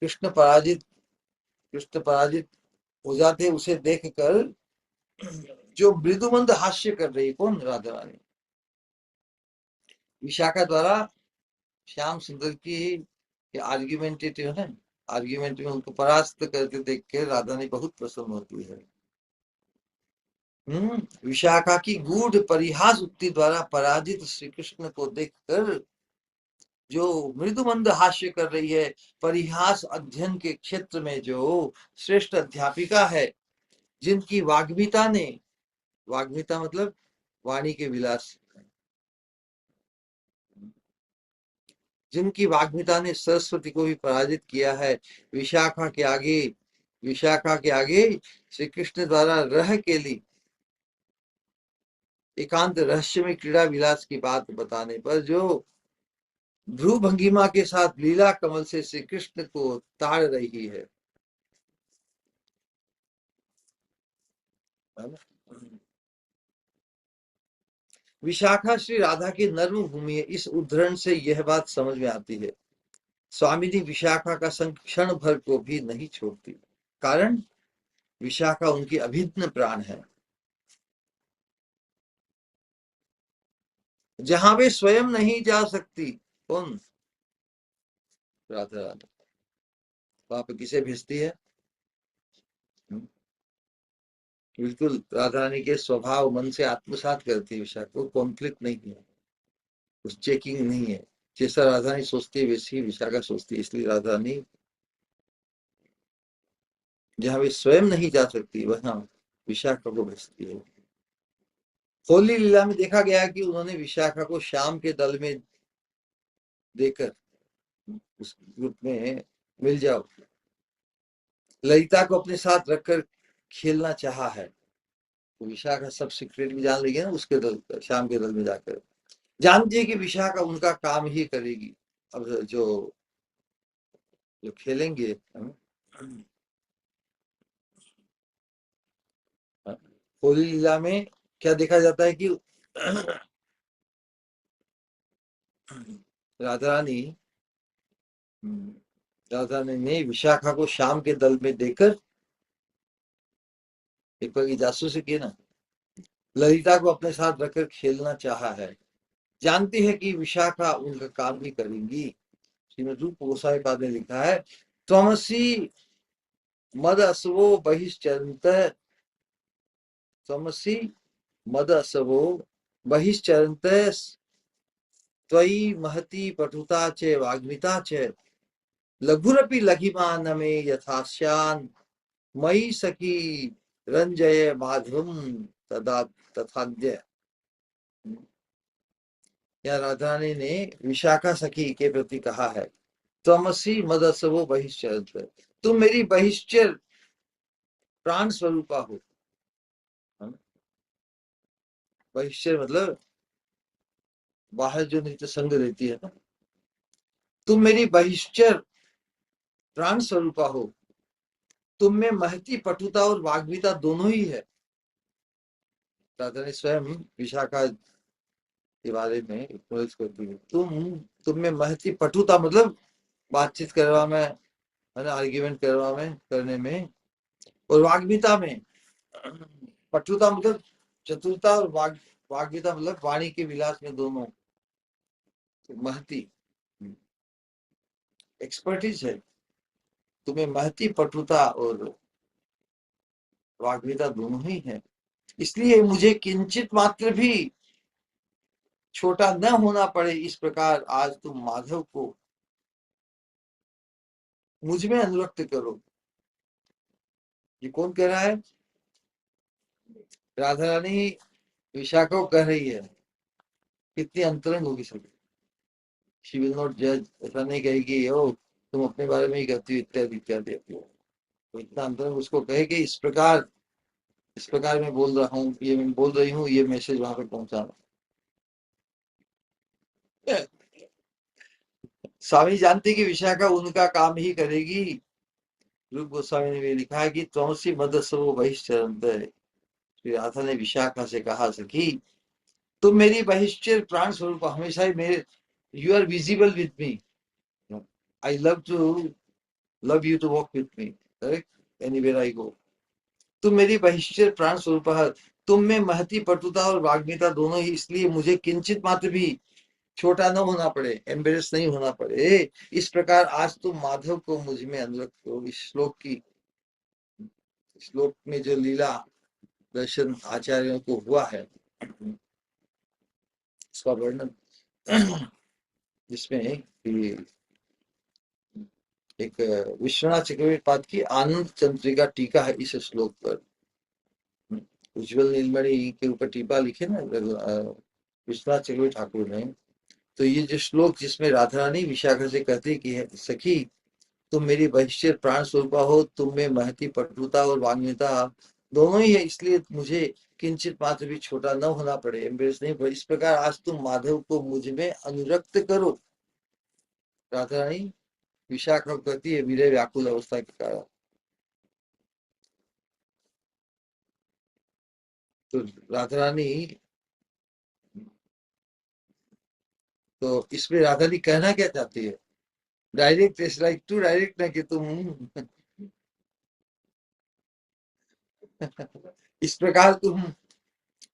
कृष्ण पराजित हो जाते, उसे देखकर जो मृदुमंद हास्य कर रही, कौन? राधा रानी। विशाखा द्वारा श्याम सुंदर की आर्ग्यूमेंटेटिव है, आर्ग्यूमेंट में उनको परास्त करते देख के राधा रानी बहुत प्रसन्न होती है। विशाखा की गूढ़ परिहास उक्ति द्वारा पराजित श्री कृष्ण को देखकर जो मृदु मंद हास्य कर रही है, परिहास अध्ययन के क्षेत्र में जो श्रेष्ठ अध्यापिका है, जिनकी वाग्मिता ने, वाग्मिता मतलब वाणी के विलास, जिनकी वाग्मिता ने सरस्वती को भी पराजित किया है, विशाखा के आगे, विशाखा के आगे श्री कृष्ण द्वारा रह के लिए एकांत रहस्य में क्रीड़ा विलास की बात बताने पर जो भ्रू भंगिमा के साथ लीला कमल से श्री कृष्ण को ताड़ रही है। विशाखा श्री राधा की नर्म भूमि है। इस उद्धरण से यह बात समझ में आती है। स्वामिनी विशाखा का संग क्षण भर को भी नहीं छोड़ती, कारण विशाखा उनकी अभिन्न प्राण है। जहां वे स्वयं नहीं जा सकती, कौन? राधा राधा। वहां पे किसे भेजती है? बिल्कुल राधा रानी के स्वभाव मन से आत्मसात करती है विशाखा को। कॉन्फ्लिक्ट नहीं है, उस चेकिंग नहीं है। जैसा राधा रानी सोचती है वैसी ही विशाखा सोचती है। इसलिए राधा रानी जहां वे स्वयं नहीं जा सकती वहां विशाखा को भेजती है। होली लीला में देखा गया कि उन्होंने विशाखा को श्याम के दल में देकर उस ग्रुप में मिल जाओ, ललिता को अपने साथ रखकर खेलना चाहा है। तो विशाखा सब सीक्रेट भी जान रही है ना, उसके दल, श्याम के दल में जाकर जानती है कि विशाखा उनका काम ही करेगी। अब जो जो खेलेंगे, होली लीला में क्या देखा जाता है कि राधा रानी ने विशाखा को श्याम के दल में देकर एक बार की जासूसी की ना, ललिता को अपने साथ रखकर खेलना चाहा है। जानती है कि विशाखा उनका काम ही करेंगी। श्रीमद रूप गोस्वामी पाद ने लिखा है, त्वमसि मद असवो बहिश्चरन्त, त्वमसि मद असवो बहिश्चरन्त, त्वयि महती पटुता च वाग्मिता च, लघुरपि लघिमा न मे यथास्यान्, मयि सखी रंजय माधवम तदा तथाद्य। या राधा रानी ने विशाखा सखी के प्रति कहा है, त्वमसि मदसवो बहिश्चर, तुम मेरी बहिश्चर प्राण स्वरूपा हो। बहिश्चर मतलब बाहर जो नित्य संग रहती है ना, तुम मेरी बहिश्चर प्राण स्वरूपा हो। तुम में महती पटुता और वाग्मिता दोनों ही है। राधा ने स्वयं विशाखा के बारे में एक्नॉलेज करती है, तुम में महती पटुता मतलब बातचीत करवा में, है ना, आर्ग्यूमेंट करवा में, करने में, और वाग्मिता में, पटुता मतलब चतुरता, और वाग्मिता मतलब वाणी के विलास में, दोनों तो महती एक्सपर्टीज है। तुम्हें महती पटुता और वाग्मिता दोनों ही है। इसलिए मुझे किंचित मात्र भी छोटा न होना पड़े, इस प्रकार आज तुम माधव को मुझ में अनुरक्त करो। ये कौन कह रहा है? राधा रानी विशाखा को कह रही है। कितनी अंतरंग होगी सभी। शी विल नॉट जज, ऐसा नहीं कहेगी ओ तुम अपने बारे में ही कहती हो, इत्यादि इत्यादि। तो इतना अंतरंग उसको कहेगी, इस प्रकार मैं बोल रहा हूँ, ये मैं बोल रही हूँ, ये मैसेज वहां पे पहुंचाना। स्वामी जानती कि विशाखा उनका काम ही करेगी। रूप गोस्वामी ने भी लिखा है कि त्वमसि मदसवो बहिश्चरन्त। श्री राधा ने विशाखा से कहा, सखी तुम मेरी बहिश्चर प्राण स्वरूप, हमेशा ही मेरे, you are visible with me, I love you to walk with me, correct, anywhere I go. तुम मेरी बहिश्चर प्राण स्वरूप, तुम में महती पटुता और वाग्मिता दोनों ही, इसलिए मुझे किंचित मात्र भी छोटा न होना पड़े, एम्बेरस नहीं होना पड़े। इस प्रकार आज तुम माधव को मुझ में अनुरक्त हो। इस श्लोक में जो लीला दर्शन आचार्यों को हुआ है, इसका वर्णन जिसमें कि एक विश्वनाथ चक्रवर्ती पाद की आनंद चंद्रिका टीका है इस श्लोक पर। उज्जवल नीलमणि के ऊपर टीका लिखे ना विश्वनाथ चक्रवर्ती ठाकुर ने। तो ये जो श्लोक जिसमें राधा रानी विशाखा से कहती कि है सखी तुम मेरी बहिष्ठ प्राण स्वरूपा हो, तुम में महती पटुता और वाग्मिता दोनों ही है, इसलिए मुझे किंचित मात्र भी छोटा न होना पड़े, एम्बेरस नहीं पड़े। इस प्रकार आज तुम माधव को मुझ में अनुरक्त करो। राधा रानी विशाखा कहती है विरह व्याकुल अवस्था के कारण। तो राधा रानी, तो इसमें राधा रानी कहना क्या चाहती है? Direct is like to direct ना कि तुम इस प्रकार तुम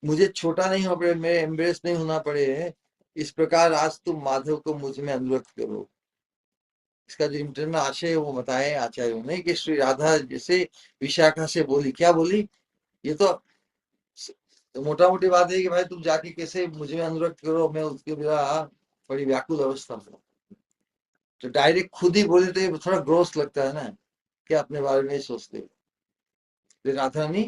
मुझे छोटा नहीं हो पड़े, मेरे एम्ब्रेस नहीं होना पड़े, इस प्रकार आज तुम माधव को मुझ में अनुरक्त करो। इसका जो इंटरनल आशय है वो बताए आचार्यों ने कि श्री राधा जैसे विशाखा से बोली, क्या बोली? ये तो मोटा मोटी बात है कि भाई तुम जाके कैसे मुझ में अनुरक्त करो, मैं उसके बिना बड़ी व्याकुल अवस्था हूँ। तो डायरेक्ट खुद ही बोले तो ये थोड़ा ग्रोस लगता है ना, कि अपने बारे में सोचते। तो राधा रानी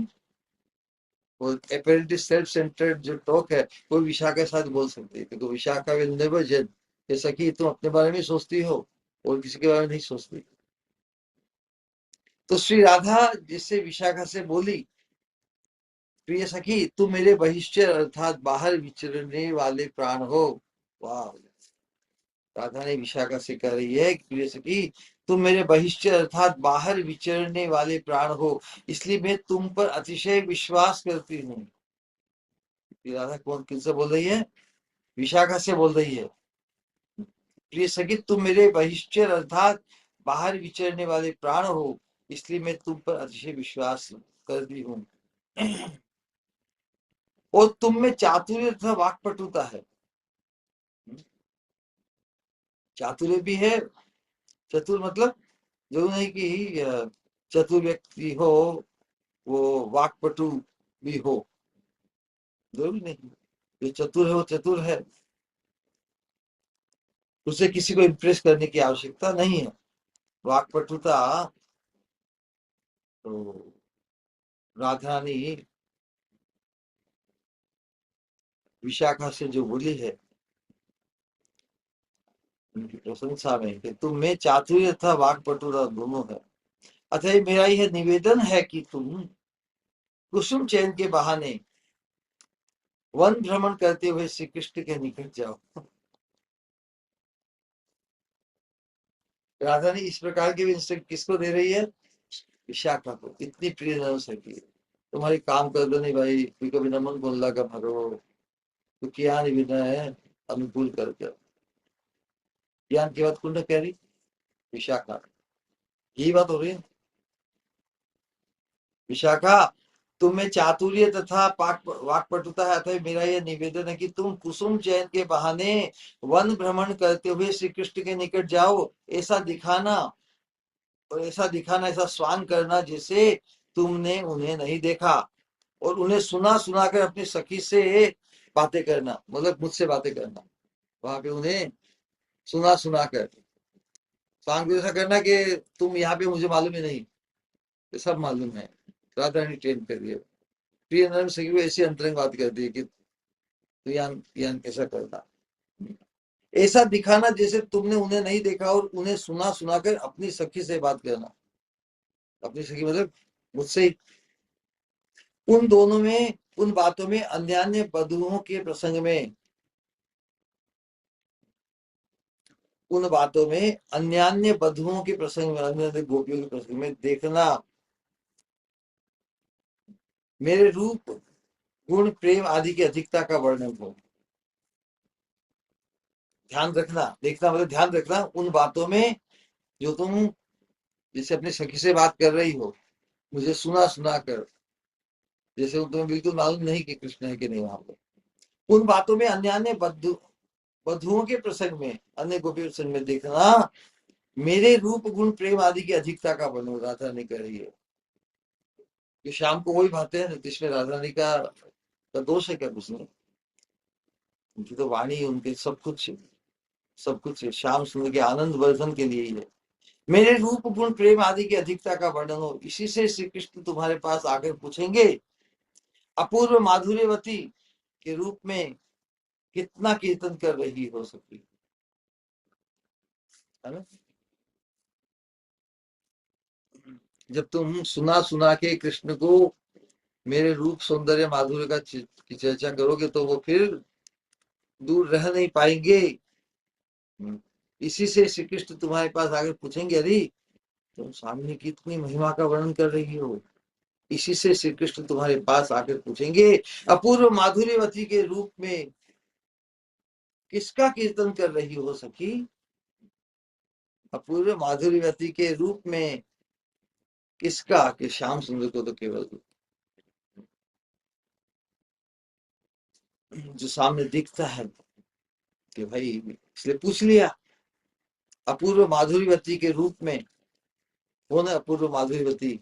वो अपेरेंटली सेल्फ सेंटर्ड जो टॉक है वो विशाखा के साथ बोल सकती है, क्योंकि विशाखा विल नेवर जज, जैसा कि तुम अपने बारे में सोचती हो और किसी के बारे में नहीं सोचती। तो श्री राधा जिससे विशाखा से बोली, प्रिय सखी तुम मेरे बहिष्ठ अर्थात बाहर विचरने वाले प्राण हो। वाह, राधा ने विशाखा से कह रही है कि प्रिय सखी तुम मेरे बहिष्ठ अर्थात बाहर विचरने वाले प्राण हो, इसलिए मैं तुम पर अतिशय विश्वास करती हूँ। राधा कौन किनसे बोल रही है? विशाखा से बोल रही है। प्रिय सखी तुम मेरे बहिष्ठ अर्थात बाहर विचरने वाले प्राण हो, इसलिए मैं तुम पर अतिशय विश्वास करती हूँ। और तुम में चातुर्य तथा वाक्पटुता है। चातुर्य भी है, चतुर मतलब जो नहीं कि चतुर व्यक्ति हो वो वाक्पटु भी हो, जरूरी नहीं। जो चतुर है वो चतुर है, उसे किसी को इम्प्रेस करने की आवश्यकता नहीं है। वाक्पटुता तो राधा रानी विशाखा से जो बोली है उनकी प्रशंसा में कि तुम में चातुर्य तथा वाक्पटुता दोनों है, अतः मेरा यह निवेदन है कि तुम कुसुम चैन के बहाने वन भ्रमण करते हुए श्री कृष्ण के निकट जाओ। राधा ने इस प्रकार के इंस्ट्रक्शन किसको दे रही है? विशाखा को। इतनी प्रिय हो सकी तुम्हारी काम कर दो नहीं भाई, कोई कभी नमन बोलना का भरो तो क्या निवेदन है अनुकूल करके। ज्ञान की बात कुंड कह रही विशाखा, यही बात हो रही है। विशाखा तुम्हें चातुर्य तथा वाक्पटुता है, अतः मेरा यह निवेदन है कि तुम कुसुम चैन के बहाने वन भ्रमण करते हुए श्री कृष्ण के निकट जाओ। ऐसा दिखाना और ऐसा दिखाना, ऐसा स्वांग करना जैसे तुमने उन्हें नहीं देखा, और उन्हें सुना सुनाकर अपनी सखी से बातें करना, मतलब मुझसे बातें करना। वहां पे उन्हें सुना सुनाकर स्वांग ऐसा करना कि तुम यहाँ पे मुझे मालूम ही नहीं, ये सब मालूम है। राधा रानी ट्रेन कर रही है, प्रिय नरम सखी को ऐसी अंतरंग बात करती है कि तो यान कैसा करना, ऐसा दिखाना जैसे तुमने उन्हें नहीं देखा, और उन्हें सुना सुनाकर अपनी सखी से बात करना। अपनी सखी मतलब मुझसे ही। उन दोनों में, उन बातों में अन्यान्य वधुओं के प्रसंग में, उन बातों में अन्यान्य वधुओं के प्रसंग में, अन्य गोपियों के प्रसंग में देखना मेरे रूप गुण प्रेम आदि की अधिकता का वर्णन हो। ध्यान रखना, देखना मतलब ध्यान रखना उन बातों में जो तुम जैसे अपनी सखी से बात कर रही हो, मुझे सुना सुना कर, जैसे तुम्हें बिल्कुल मालूम नहीं कि कृष्ण है कि नहीं वहां पर। उन बातों में अन्य अन्य वधुओं के प्रसंग में, अन्य गोपी प्रसंग में देखना मेरे रूप गुण प्रेम आदि की अधिकता का वर्णन राधा ने कर रही है। कि श्याम को वही भाते हैं, इसमें राधा रानी का दोष है क्या? कुछ नहीं, उनकी तो वाणी, उनके सब कुछ है। श्याम सुंदर के आनंद वर्धन के लिए ही है। मेरे रूप गुण प्रेम आदि की अधिकता का वर्णन हो, इसी से श्री कृष्ण तुम्हारे पास आकर पूछेंगे, अपूर्व माधुर्यवती के रूप में कितना कीर्तन कर रही हो सखी, है ना? जब तुम सुना सुना के कृष्ण को मेरे रूप सौंदर्य माधुर्य की चर्चा करोगे तो वो फिर दूर रह नहीं पाएंगे। इसी से श्री कृष्ण तुम्हारे पास आकर पूछेंगे, अरे तुम सामने कितनी महिमा का वर्णन कर रही हो। इसी से श्री कृष्ण तुम्हारे पास आकर पूछेंगे, अपूर्व माधुर्यवती के रूप में किसका कीर्तन कर रही हो सखी? अपूर्व माधुर्यवती के रूप में किसका? कि श्याम सुंदर को तो केवल जो सामने दिखता है कि भाई, इसलिए पूछ लिया अपूर्व माधुर्यवती के रूप में कौन है? अपूर्व माधुर्यवती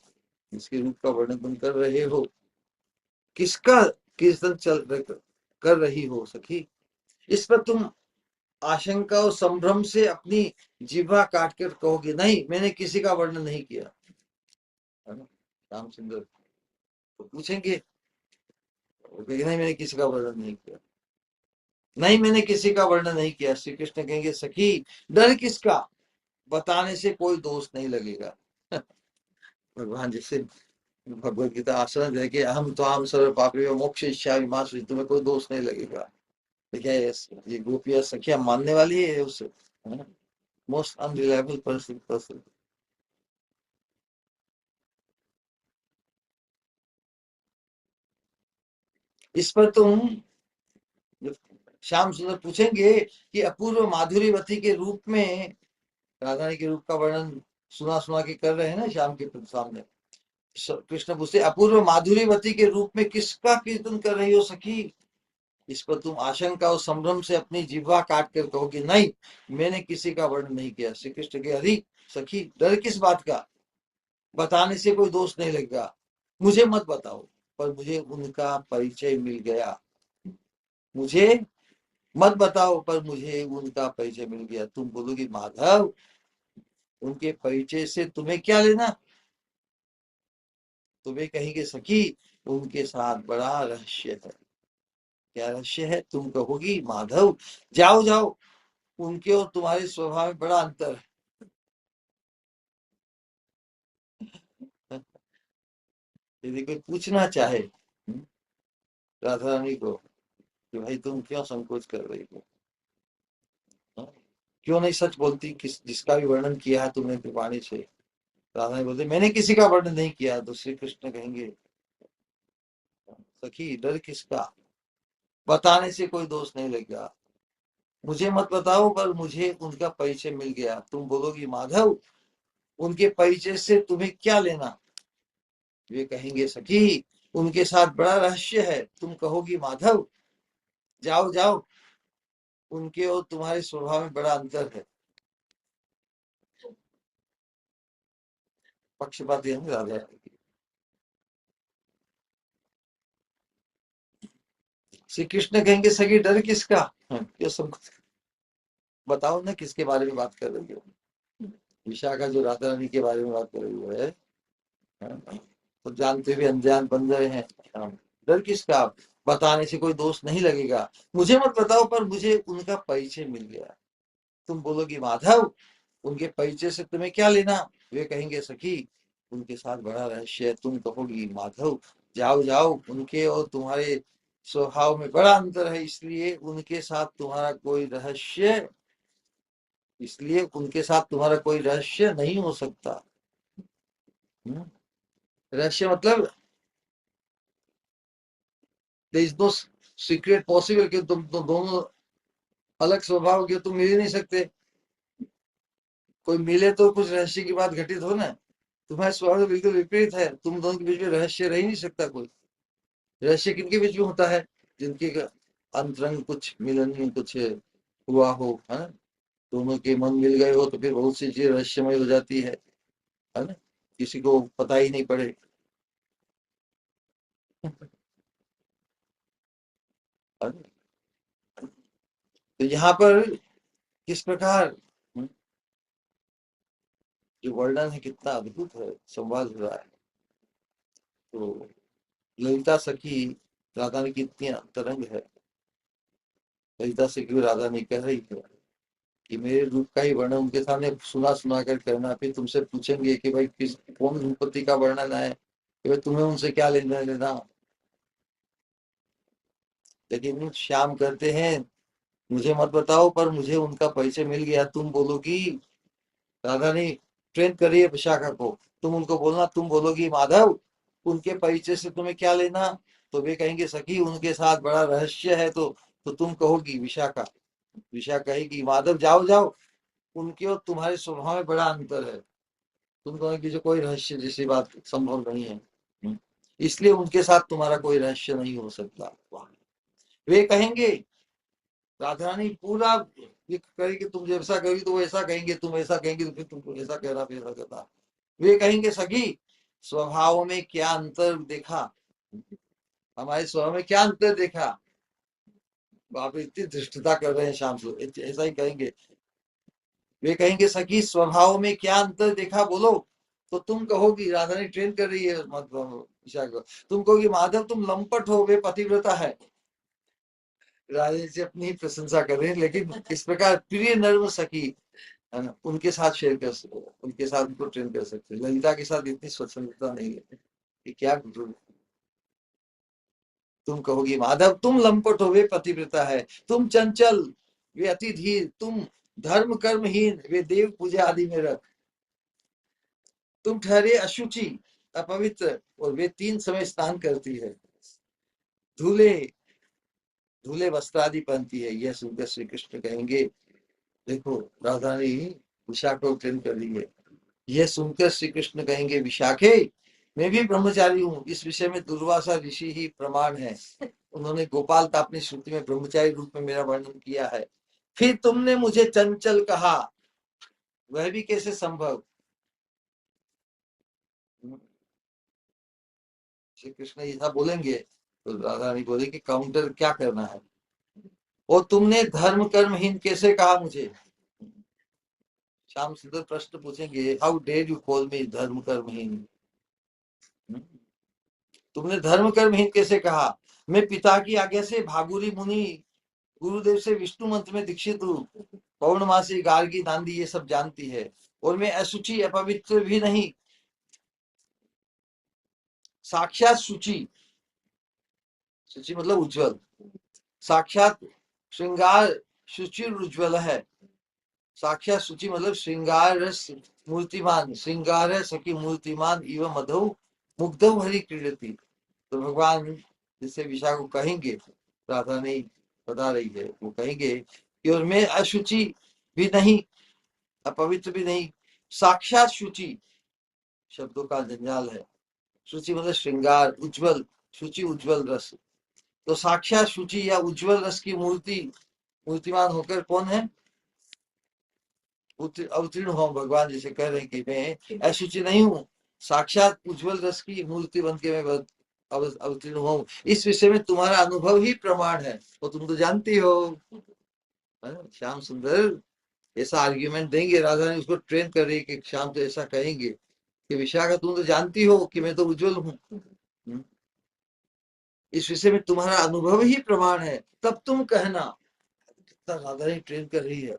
जिसके रूप का वर्णन तुम कर रहे हो, किसका कीर्तन कर रही हो सखी? इस पर तुम आशंका और संभ्रम से अपनी जिह्वा काट कर कहोगे, नहीं मैंने किसी का वर्णन नहीं किया, है ना? श्याम सुंदर तो पूछेंगे, नहीं मैंने किसी का वर्णन नहीं किया, नहीं मैंने किसी का वर्णन नहीं किया। श्री कृष्ण कहेंगे, सखी डर किसका, बताने से कोई दोष नहीं लगेगा। भगवान जैसे भगवत गीता आश्रम है कि हम तो आम सर्व पापी मोक्ष इच्छा मां, तुम्हें कोई दोष नहीं लगेगा। तो क्या ये गोपियां सखियां मानने वाली है उससे? Most unreliable person. इस पर तुम श्याम सुंदर पूछेंगे कि अपूर्व माधुरीवती के रूप में राधा रानी के रूप का वर्णन सुना सुना के कर रहे हैं ना श्याम के सामने। कृष्ण पूछते, अपूर्व माधुरीवती के रूप में किसका कीर्तन कर रही हो सखी? इस पर तुम आशंका और संभ्रम से अपनी जिह्वा काट कर कहोगे, नहीं मैंने किसी का वर्णन नहीं किया। श्री कृष्ण के, अरे सखी डर किस बात का, बताने से कोई दोष नहीं लगेगा। मुझे मत बताओ, पर मुझे उनका परिचय मिल गया। मुझे मत बताओ, पर मुझे उनका परिचय मिल गया। तुम बोलोगे, माधव उनके परिचय से तुम्हें क्या लेना? तुम्हें कहेंगे, सखी उनके साथ बड़ा रहस्य है। क्या रहस्य है? तुम कहोगी, माधव जाओ जाओ, उनके और तुम्हारे स्वभाव में बड़ा अंतर है। यदि कोई पूछना चाहे राधा रानी को कि भाई तुम क्यों संकोच कर रही हो, क्यों नहीं सच बोलती, किस जिसका भी वर्णन किया है तुमने कृपाणी से? राधा रानी बोलते, मैंने किसी का वर्णन नहीं किया। तो श्री कृष्ण कहेंगे, सखी डर किसका, बताने से कोई दोष नहीं लगेगा। मुझे मत बताओ, पर मुझे उनका परिचय मिल गया। तुम बोलोगी, माधव उनके परिचय से तुम्हें क्या लेना? वे कहेंगे, सखी उनके साथ बड़ा रहस्य है। तुम कहोगी, माधव जाओ जाओ, उनके और तुम्हारे स्वभाव में बड़ा अंतर है। पक्षपाती है राजा। श्री कृष्ण कहेंगे, सखी डर किसका, क्यों सब बताओ ना किसके बारे में बात कर रही हो? विशाखा जो राधा रानी के बारे में बात कर रही है, तो जानते हुए अनजान बन रहे हैं। डर किसका, बताने से कोई दोष नहीं लगेगा। मुझे मत बताओ, पर मुझे उनका परिचय मिल गया। तुम बोलोगी, माधव उनके परिचय से तुम्हें क्या लेना? वे कहेंगे, सखी उनके साथ बड़ा रहस्य है। तुम कहोगी, माधव जाओ जाओ, उनके और तुम्हारे स्वभाव में बड़ा अंतर है, इसलिए उनके साथ तुम्हारा कोई रहस्य नहीं हो सकता। रहस्य मतलब there is no secret possible, कि तुम तो दोनों अलग स्वभाव के, तुम मिल ही नहीं सकते। कोई मिले तो कुछ रहस्य की बात घटित हो ना। तुम्हारे स्वभाव तो बिल्कुल विपरीत है, तुम दोनों के बीच में रहस्य रह ही नहीं सकता। कोई रहस्य किनके बीच में होता है? जिनके अंतरंग कुछ मिलन कुछ हुआ हो, है ना? दोनों के मन मिल गए हो तो फिर बहुत सी चीजें रहस्यमय हो जाती है ना? किसी को पता ही नहीं पड़े। तो यहाँ पर किस प्रकार जो वर्णन है कितना अद्भुत है, संवाद हो रहा है। तो ललिता सखी राधा ने कितनी अंतरंग है। ललिता सखी राधा ने कह रही है कि मेरे रूप का ही वर्णन उनके सामने सुना सुना कर करना, फिर तुमसे पूछेंगे कि भाई किस कौन रूपति का वर्णन है, कि भाई तुम्हें उनसे क्या लेना देना। लेकिन श्याम कहते हैं मुझे मत बताओ, पर मुझे उनका परिचय मिल गया। तुम बोलोगी राधा ने ट्रेन करी है विशाखा को, तुम उनको बोलना, तुम बोलोगी माधव उनके परिचय से तुम्हें क्या लेना, तो वे कहेंगे सखी उनके साथ बड़ा रहस्य है। तो तुम कहोगी विशाखा, विशाखा कहेगी माधव जाओ जाओ, उनके और तुम्हारे स्वभाव में बड़ा अंतर है। तुम कहोगे जो कोई रहस्य जैसी बात संभव नहीं है, इसलिए उनके साथ तुम्हारा कोई रहस्य नहीं हो सकता। वे कहेंगे राधा रानी पूरा ये करेगी, तुम जैसा कहोगी तो वो ऐसा कहेंगे, तुम ऐसा कहेंगे तो फिर तुमको ऐसा कहना फिर ऐसा कहना। वे कहेंगे सखी स्वभाव में क्या अंतर देखा, हमारे स्वभाव में क्या अंतर देखा, आप इतनी धृष्टता कर रहे हैं शाम से, ऐसा ही कहेंगे। वे कहेंगे सखी स्वभाव में क्या अंतर देखा बोलो, तो तुम कहोगी राधा ने ट्रेन कर रही है विशाखा, तुम कहोगी माधव तुम लंपट हो, वे पतिव्रता है। राधा जी अपनी प्रशंसा कर रहे हैं, लेकिन इस प्रकार प्रिय नर्म सखी है ना, उनके साथ शेयर कर सकते, उनके साथ उनको ट्रेन कर सकते। ललिता के साथ इतनी स्वतंत्रता नहीं है कि क्या तुम कहोगी माधव तुम लंपट हो, वे पतिव्रता है। तुम चंचल, वे अति धीर। तुम धर्म कर्महीन, वे देव पूजा आदि में रख। तुम ठहरे अशुचि अपवित्र, और वे 3 समय स्नान करती है। धूले धूले वस्त्र आदि पहनती है। यह सुनकर श्री कृष्ण कहेंगे देखो राधा ने विशाखा को ट्रेन कर दी है। यह सुनकर श्री कृष्ण कहेंगे विशाखे मैं भी ब्रह्मचारी हूँ, इस विषय में दुर्वासा ऋषि ही प्रमाण है। उन्होंने गोपाल का अपनी श्रुति में ब्रह्मचारी रूप में मेरा वर्णन किया है। फिर तुमने मुझे चंचल कहा, वह भी कैसे संभव। श्री कृष्ण ऐसा बोलेंगे तो राधा रानी बोलेगी काउंटर क्या करना है। और तुमने धर्म कर्महीन कैसे कहा मुझे। श्याम सुंदर प्रश्न पूछेंगे how dare you call me धर्म कर्महीन। तुमने धर्म कर्महीन कैसे कहा। मैं पिता की आज्ञा से भागुरी मुनि गुरुदेव से विष्णु मंत्र में दीक्षित हूँ। पौर्णमासी गार्गी नांदी ये सब जानती है। और मैं अशुचि अपवित्र भी नहीं, साक्षात शुचि, शुचि मतलब उज्जवल, साक्षात श्रृंगार शुचि उज्ज्वल है। साक्षात शुचि मतलब श्रृंगार रस मूर्तिमान, श्रृंगार है सखी मूर्तिमान एवं मधु मुग्धव हरि क्रीडती। तो भगवान जिसे विशाखा को कहेंगे, राधा नहीं बता रही है, वो कहेंगे कि और मैं अशुचि भी नहीं अपवित्र भी नहीं, साक्षात शुचि शब्दों का जंजाल है। शुचि मतलब श्रृंगार उज्जवल, शुचि उज्जवल रस। तो साक्षात शुचि या उज्जवल रस की मूर्ति मूर्तिमान होकर कौन है अवतीर्ण हो। भगवान जिसे कह रहे हैं कि मैं अशुचि नहीं हूँ, साक्षात उज्जवल रस की मूर्ति बन के मैं अवतीर्ण हूँ। इस विषय में तुम्हारा अनुभव ही प्रमाण है, वो तुम तो जानती हो। श्याम सुंदर ऐसा आर्ग्यूमेंट देंगे, राधा ने उसको ट्रेन कर रही है कि श्याम तो ऐसा कहेंगे कि विशाखा तुम तो जानती हो कि मैं तो उज्जवल हूँ, इस विषय में तुम्हारा अनुभव ही प्रमाण है, तब तुम कहना। राधा ने ट्रेन कर रही है।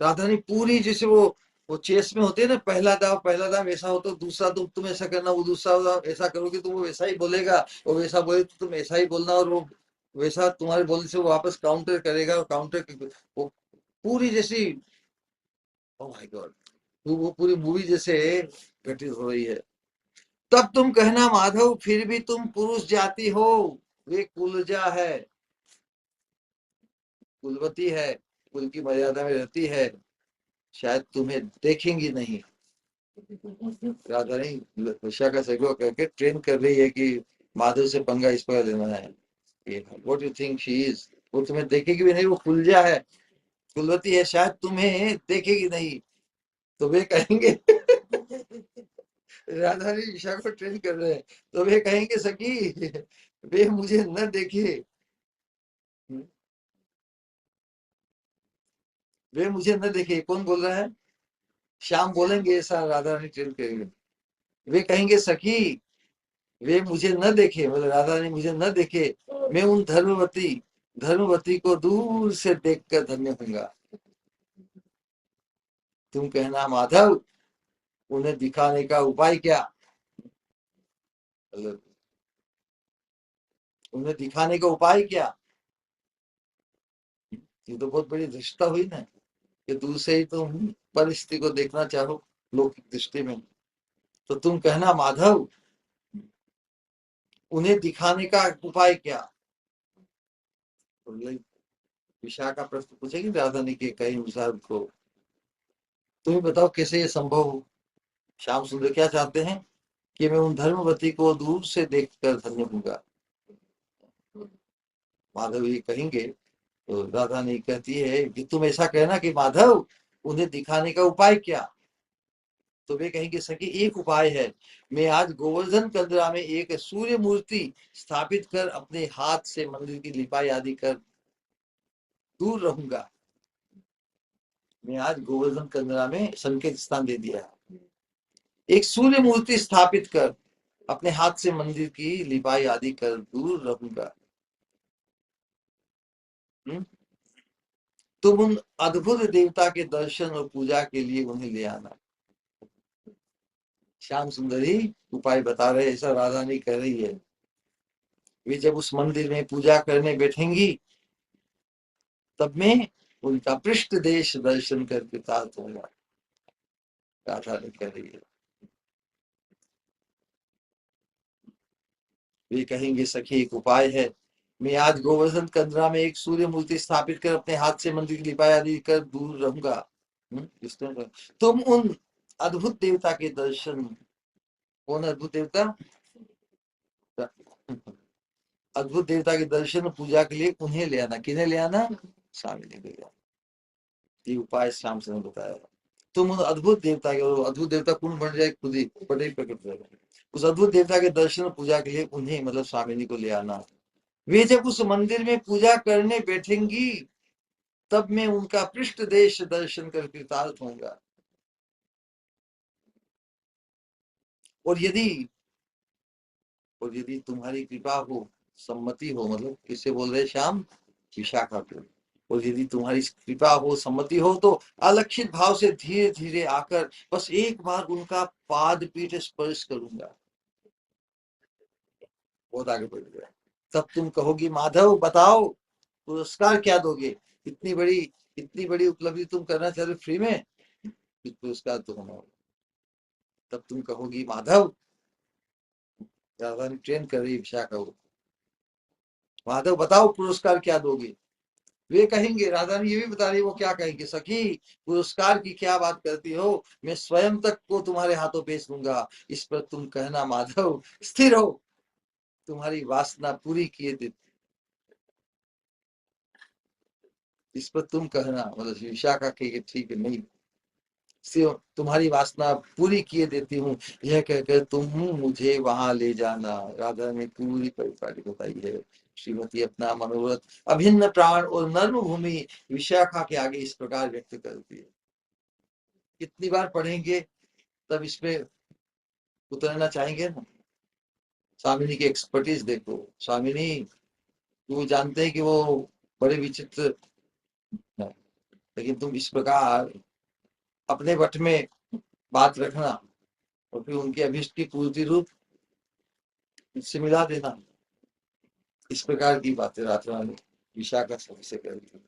राधा ने पूरी जैसे वो चेस में होते हैं ना, पहला दाव ऐसा हो तो दूसरा तुम ऐसा करना, वो दूसरा दाव ऐसा करोगे तो वो वैसा ही बोलेगा, और वैसा बोले तो तुम ऐसा ही बोलना, और वो वैसा तुम्हारे बोलने से वो वापस काउंटर करेगा, और काउंटर वो पूरी जैसी ओह माय गॉड वो पूरी मूवी जैसे घटित हो रही है। तब तुम कहना माधव फिर भी तुम पुरुष जाति हो, वे कुलजा है, कुलवती है, कुल की मर्यादा में रहती है, शायद तुम्हें देखेंगी नहीं। राधा नहीं विशाखा का सगो करके ट्रेन कर रही है कि माधव से पंगा इस पर लेना है। What you think she is, वो तुम्हें देखेगी भी नहीं, वो कुलजा है, कुलवती है, शायद तुम्हें देखेगी नहीं। तो वे कहेंगे राधा रानी विशाखा को ट्रेन कर रहे हैं, तो वे कहेंगे सखी वे मुझे न देखे, वे मुझे न देखे। कौन बोल रहा है? श्याम बोलेंगे ऐसा, राधा रानी ट्रेन करेंगे। वे कहेंगे सखी वे मुझे न देखे, मतलब राधा रानी मुझे न देखे, मैं उन धर्मवती को दूर से देखकर धन्य होऊंगा। तुम कहना माधव उन्हें दिखाने का उपाय क्या, मतलब उन्हें दिखाने का उपाय क्या। ये तो बहुत बड़ी दृष्टता हुई ना, कि दूर से ही तुम परिस्थिति को देखना चाहो लौकिक दृष्टि में। तो तुम कहना माधव उन्हें दिखाने का उपाय क्या। तो विशाखा प्रश्न पूछेगी राधा ने कि कहीं अनुसार को तुम्हें बताओ कैसे ये संभव हो। श्याम सुंदर क्या चाहते हैं कि मैं उन धर्मवती को दूर से देखकर धन्य होऊंगा। माधव ये कहेंगे, तो राधा ने कहती है कि तुम ऐसा कहना कि माधव उन्हें दिखाने का उपाय क्या। तो वे कहेंगे सखी एक उपाय है, मैं आज गोवर्धन कंदरा में एक सूर्य मूर्ति स्थापित कर अपने हाथ से मंदिर की लिपाई आदि कर दूर रहूंगा। मैं आज गोवर्धन कंदरा में संकेत स्थान दे दिया है, एक सूर्य मूर्ति स्थापित कर अपने हाथ से मंदिर की लिपाई आदि कर दूर रहूंगा। तुम उन अद्भुत देवता के दर्शन और पूजा के लिए उन्हें ले आना। श्याम सुंदरी उपाय बता रहे, ऐसा राधा नहीं कह रही है। वे जब उस मंदिर में पूजा करने बैठेंगी तब मैं उनका पृष्ठ देश दर्शन कर कृतार्थ होगा। राधा ने कह रही है। वे कहेंगे सखी एक उपाय है, मैं आज गोवर्धन कंदरा में एक सूर्य मूर्ति स्थापित कर अपने हाथ से मंदिर की लिपाई आदि कर दूर रहूंगा। तुम उन अद्भुत देवता के दर्शन, कौन अद्भुत देवता? अद्भुत देवता के दर्शन पूजा के लिए उन्हें ले आना। किन्हें ले आना? स्वामी ने ले आना। ये उपाय श्याम से ने बताया। तुम उन अद्भुत देवता के, अद्भुत देवता कौन बन जाए खुद ही बड़े प्रकट हो जाए, उस अद्भुत देवता के दर्शन पूजा के लिए उन्हें मतलब स्वामिनी को ले आना। वे जब उस मंदिर में पूजा करने बैठेंगी तब मैं उनका पृष्ठ देश दर्शन कर कृतार्थ होऊंगा। और यदि तुम्हारी कृपा हो, सम्मति हो, मतलब किससे बोल रहे श्याम? विशाखा को। और यदि तुम्हारी कृपा हो, सम्मति हो, तो अलक्षित भाव से धीरे धीरे आकर बस एक बार उनका पाद पीठ स्पर्श करूंगा। बहुत आगे बढ़ गया। तब तुम कहोगी माधव बताओ पुरस्कार क्या दोगे, इतनी बड़ी उपलब्धि तुम करना चाह रहे हो फ्री में, पुरस्कार तो होना। तब तुम कहोगी माधव, राधा ने ट्रेन कर रही विशाखा को, माधव बताओ पुरस्कार क्या दोगे। वे कहेंगे, राधा ने ये भी बता रही वो क्या कहेंगे, सखी पुरस्कार की क्या बात करती हो, मैं स्वयं तक को तुम्हारे हाथों पेश दूंगा। इस पर तुम कहना माधव स्थिर हो, तुम्हारी वासना पूरी किए दे। इस पर तुम कहना मतलब विशाखा के ठीक है नहीं, तुम्हारी वासना पूरी किए देती हूँ, यह कहकर तुम मुझे वहां ले जाना। राधा ने पूरी परिपाटी बताई है। श्रीमती अपना मनोरथ अभिन्न प्राण और नर्म भूमि विशाखा के आगे इस प्रकार व्यक्त करती है। कितनी बार पढ़ेंगे तब इस पे उतरना चाहेंगे ना। स्वामिनी की एक्सपर्टीज देखो। स्वामिनी वो जानते हैं कि वो बड़े विचित्र है, लेकिन तुम इस प्रकार अपने वट में बात रखना और फिर उनके अभिष्ट की पूर्ति रूप इससे मिला देना। इस प्रकार की बातें राधा ने विशाखा से कर दी।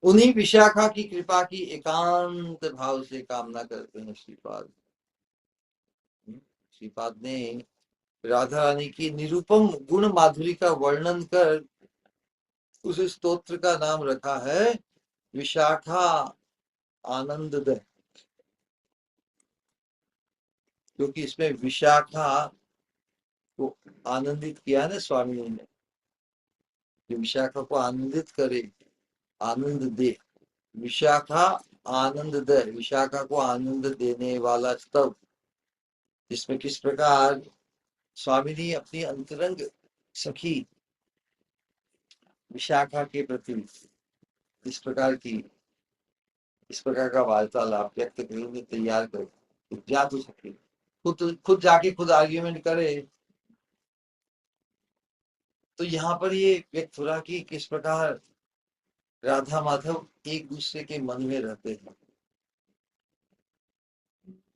उन्हीं विशाखा की कृपा की एकांत भाव से कामना करते हैं श्रीपाद। श्रीपाद ने राधा रानी की निरुपम गुण माधुरी का वर्णन कर उस स्तोत्र का नाम रखा है विशाखा आनंददय, क्योंकि इसमें विशाखा को आनंदित किया ना स्वामी ने, विशाखा को आनंदित करे, आनंद दे। विशाखा आनंददायक, विशाखा को आनंद देने वाला स्तव, जिसमें किस प्रकार स्वामिनी अपनी अंतरंग सखी विशाखा के प्रति इस प्रकार का वार्तालाप व्यक्त करेंगे, तैयार कर जा तो सके, खुद जाके खुद आर्ग्यूमेंट करे। तो यहाँ पर ये व्यक्त हो रहा कि किस प्रकार राधा माधव एक दूसरे के मन में रहते हैं।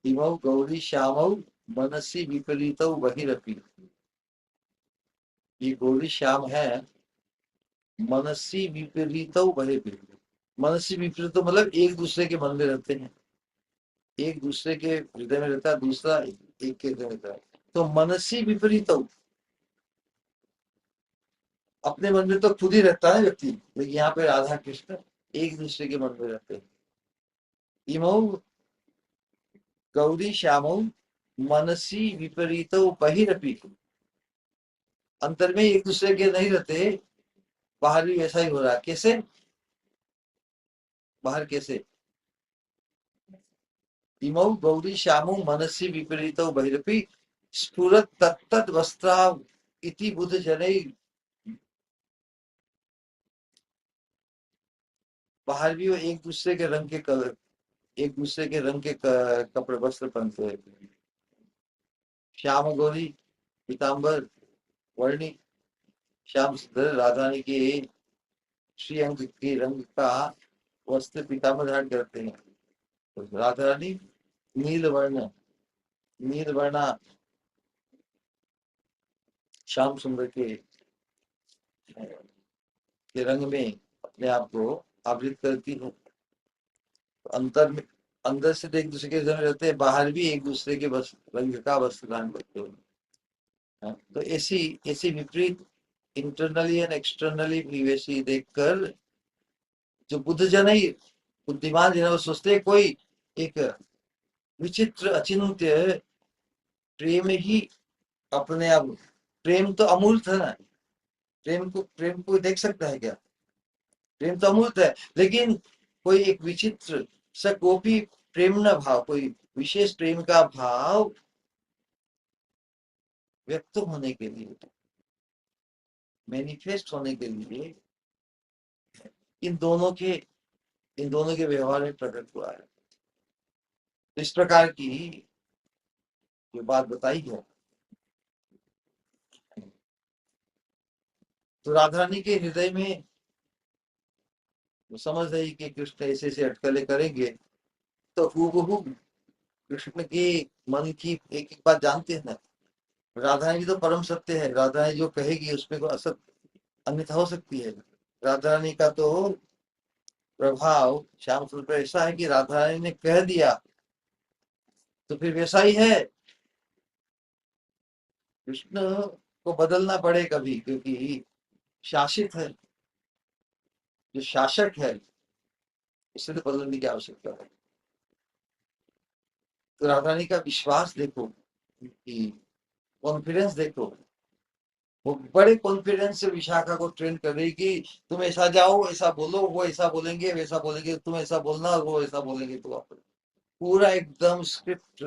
इमौ गौरी श्यामौ मनसी विपरीतौ बहिरपि, ये गौरी श्याम है, मनसी विपरीतौ बहिरपि, मनसी विपरीत मतलब एक दूसरे के मन में रहते हैं, एक दूसरे के हृदय में रहता है, दूसरा एक के हृदय में रहता है। तो मनसी विपरीतौ, अपने मन में तो खुद ही रहता है व्यक्ति, लेकिन यहाँ पे राधा कृष्ण एक दूसरे के मन में रहते हैं। इमौ गौरी श्यामौ मनसी विपरीतौ बहिरपि, अंतर में एक दूसरे के नहीं रहते, बाहर भी वैसा ही हो रहा है। कैसे? बाहर कैसे? इमौ गौरी श्यामौ मनसी विपरीतौ बहिरपि स्फुरत तत्तद वस्त्राव इति बुध जनै, बाहर भी वो एक दूसरे के रंग के एक दूसरे के रंग के कपड़े वस्त्र पहनते हैं। श्याम गौरी पीताम्बर वर्णी, श्याम सुंदर राधा रानी के श्रीअंग के रंग का वस्त्र पीताम्बर धारण करते हैं। तो राधा रानी नील वर्णा श्याम सुंदर के रंग में अपने आप को आवृत करती है। अंदर से तो एक दूसरे के जन रहते हैं, बाहर भी एक दूसरे के रंग का वस्त्र धारण करते हैं। तो ऐसी विपरीत इंटरनली एंड एक्सटर्नली भी वैसी देखकर जो बुद्धिमान जन वो सोचते हैं कोई एक विचित्र अचिंत्य प्रेम ही अपने आप, प्रेम तो अमूर्त है ना, प्रेम को देख सकता है क्या? प्रेम तो अमूर्त है, लेकिन कोई एक विचित्र सा गोपी प्रेम न भाव, कोई विशेष प्रेम का भाव व्यक्त होने के लिए, मैनिफेस्ट होने के लिए इन दोनों के व्यवहार में प्रकट हुआ है। तो इस प्रकार की जो बात बताई है, तो राधा रानी के हृदय में वो समझ रही कि कृष्ण ऐसे ऐसे अटकलें करेंगे, तो हूबहू कृष्ण के मन की एक एक बात जानते हैं ना। राधा रानी तो परम सत्य है, राधा रानी जो कहेगी उसमें कोई असत्य अन्यथा हो सकती है। राधा रानी का तो प्रभाव श्याम सुंदर पर ऐसा है कि राधा रानी ने कह दिया तो फिर वैसा ही है। कृष्ण को बदलना पड़े कभी, क्योंकि शासित है, जो शासक है उसे तो बदलने की आवश्यकता है। तो राधा रानी का विश्वास देखो, कॉन्फिडेंस देखो, वो बड़े कॉन्फिडेंस से विशाखा को ट्रेन कर रही कि तुम ऐसा जाओ, ऐसा बोलो, वो ऐसा बोलेंगे, वैसा बोलेंगे, तुम ऐसा बोलना, वो ऐसा बोलेंगे, तो आप पूरा एकदम स्क्रिप्ट।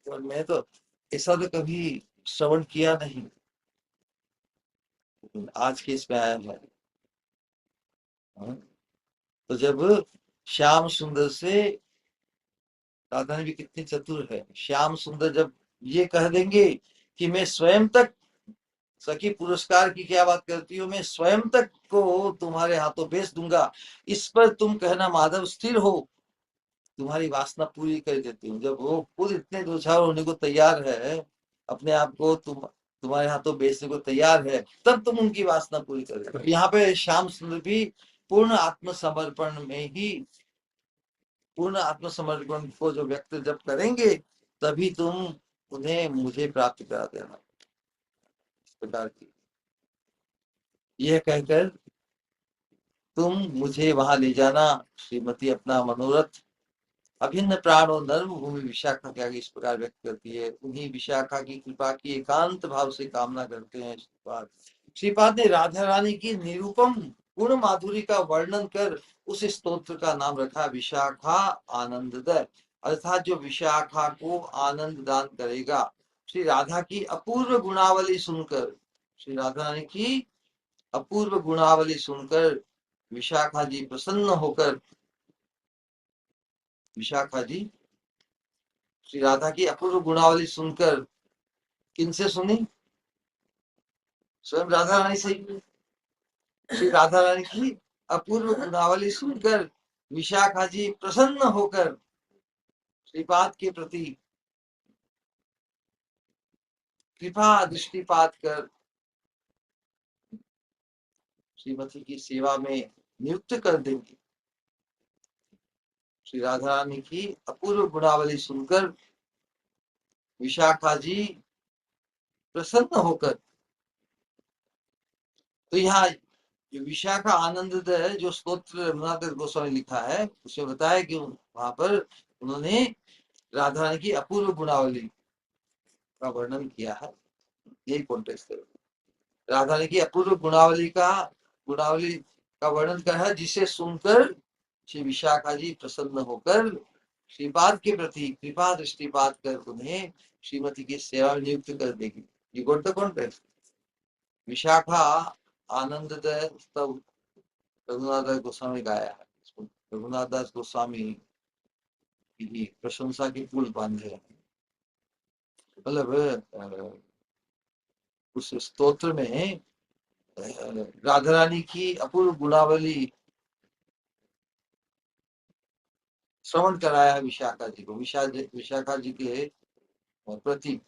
मैं तो ऐसा तो कभी श्रवण किया नहीं, आज के इसमें आया है। तो जब श्याम सुंदर से, राधा रानी भी कितनी चतुर है, श्याम सुंदर जब ये कह देंगे कि मैं स्वयं तक, सखी पुरस्कार की क्या बात करती हो, मैं स्वयं तक को तुम्हारे हाथों बेच दूंगा, इस पर तुम कहना माधव स्थिर हो, तुम्हारी वासना पूरी कर देती हूँ। जब वो खुद इतने दोछार होने को तैयार है, अपने आप को तुम्हारे हाथों बेचने को तैयार है, तब तुम उनकी वासना पूरी कर। यहाँ पे श्याम सुंदर भी पूर्ण आत्मसमर्पण में ही, पूर्ण आत्मसमर्पण को जो व्यक्त जब करेंगे, तभी तुम उन्हें मुझे प्राप्त करा देना। इस प्रकार की यह कहकर तुम मुझे वहां ले जाना, श्रीमती अपना मनोरथ अभिन्न प्राण और नर्म भूमि विशाखा के आगे इस प्रकार व्यक्त करती है। उन्हीं विशाखा की कृपा की एकांत भाव से कामना करते हैं श्रीपाद। श्रीपाद ने राधा रानी की निरुपम गुण माधुरी का वर्णन कर उस स्तोत्र का नाम रखा विशाखा आनंददय, अर्थात जो विशाखा को आनंद दान करेगा। श्री राधा की अपूर्व गुणावली सुनकर, श्री राधा रानी की अपूर्व गुणावली सुनकर विशाखा जी प्रसन्न होकर, विशाखा जी श्री राधा की अपूर्व गुणावली सुनकर किनसे सुनी? स्वयं राधा रानी से। श्री राधा रानी की अपूर्व गुणावली सुनकर विशाखा जी प्रसन्न होकर श्रीपाद के प्रति कृपा दृष्टिपात कर श्रीमती की सेवा में नियुक्त कर देंगी। श्री राधा रानी की अपूर्व गुणावली सुनकर विशाखा जी प्रसन्न होकर, तो यहाँ विशाखा आनंद जो स्तोत्र रघुनाथ गोस्वामी लिखा है उसमें बताया कि वहां पर उन्होंने राधा रानी की अपूर्व गुणावली का वर्णन किया है। यही कॉन्टेक्स्ट है। राधा रानी की अपूर्व गुणावली का वर्णन कर है, जिसे सुनकर श्री विशाखा जी प्रसन्न होकर श्रीपाद के प्रति कृपा दृष्टिपात कर उन्हें श्रीमती की सेवा में नियुक्त कर देगी। ये गोट द कॉन्टेक्स्ट। विशाखा आनंद तब रघुनाथ दास गोस्वामी गाया है। रघुनाथ दास गोस्वामी की प्रशंसा के पुल बांधे हैं। मतलब उस स्तोत्र में राधा रानी की अपूर्व गुणावली श्रवण कराया है विशाखा जी को। विशाखा जी के प्रति,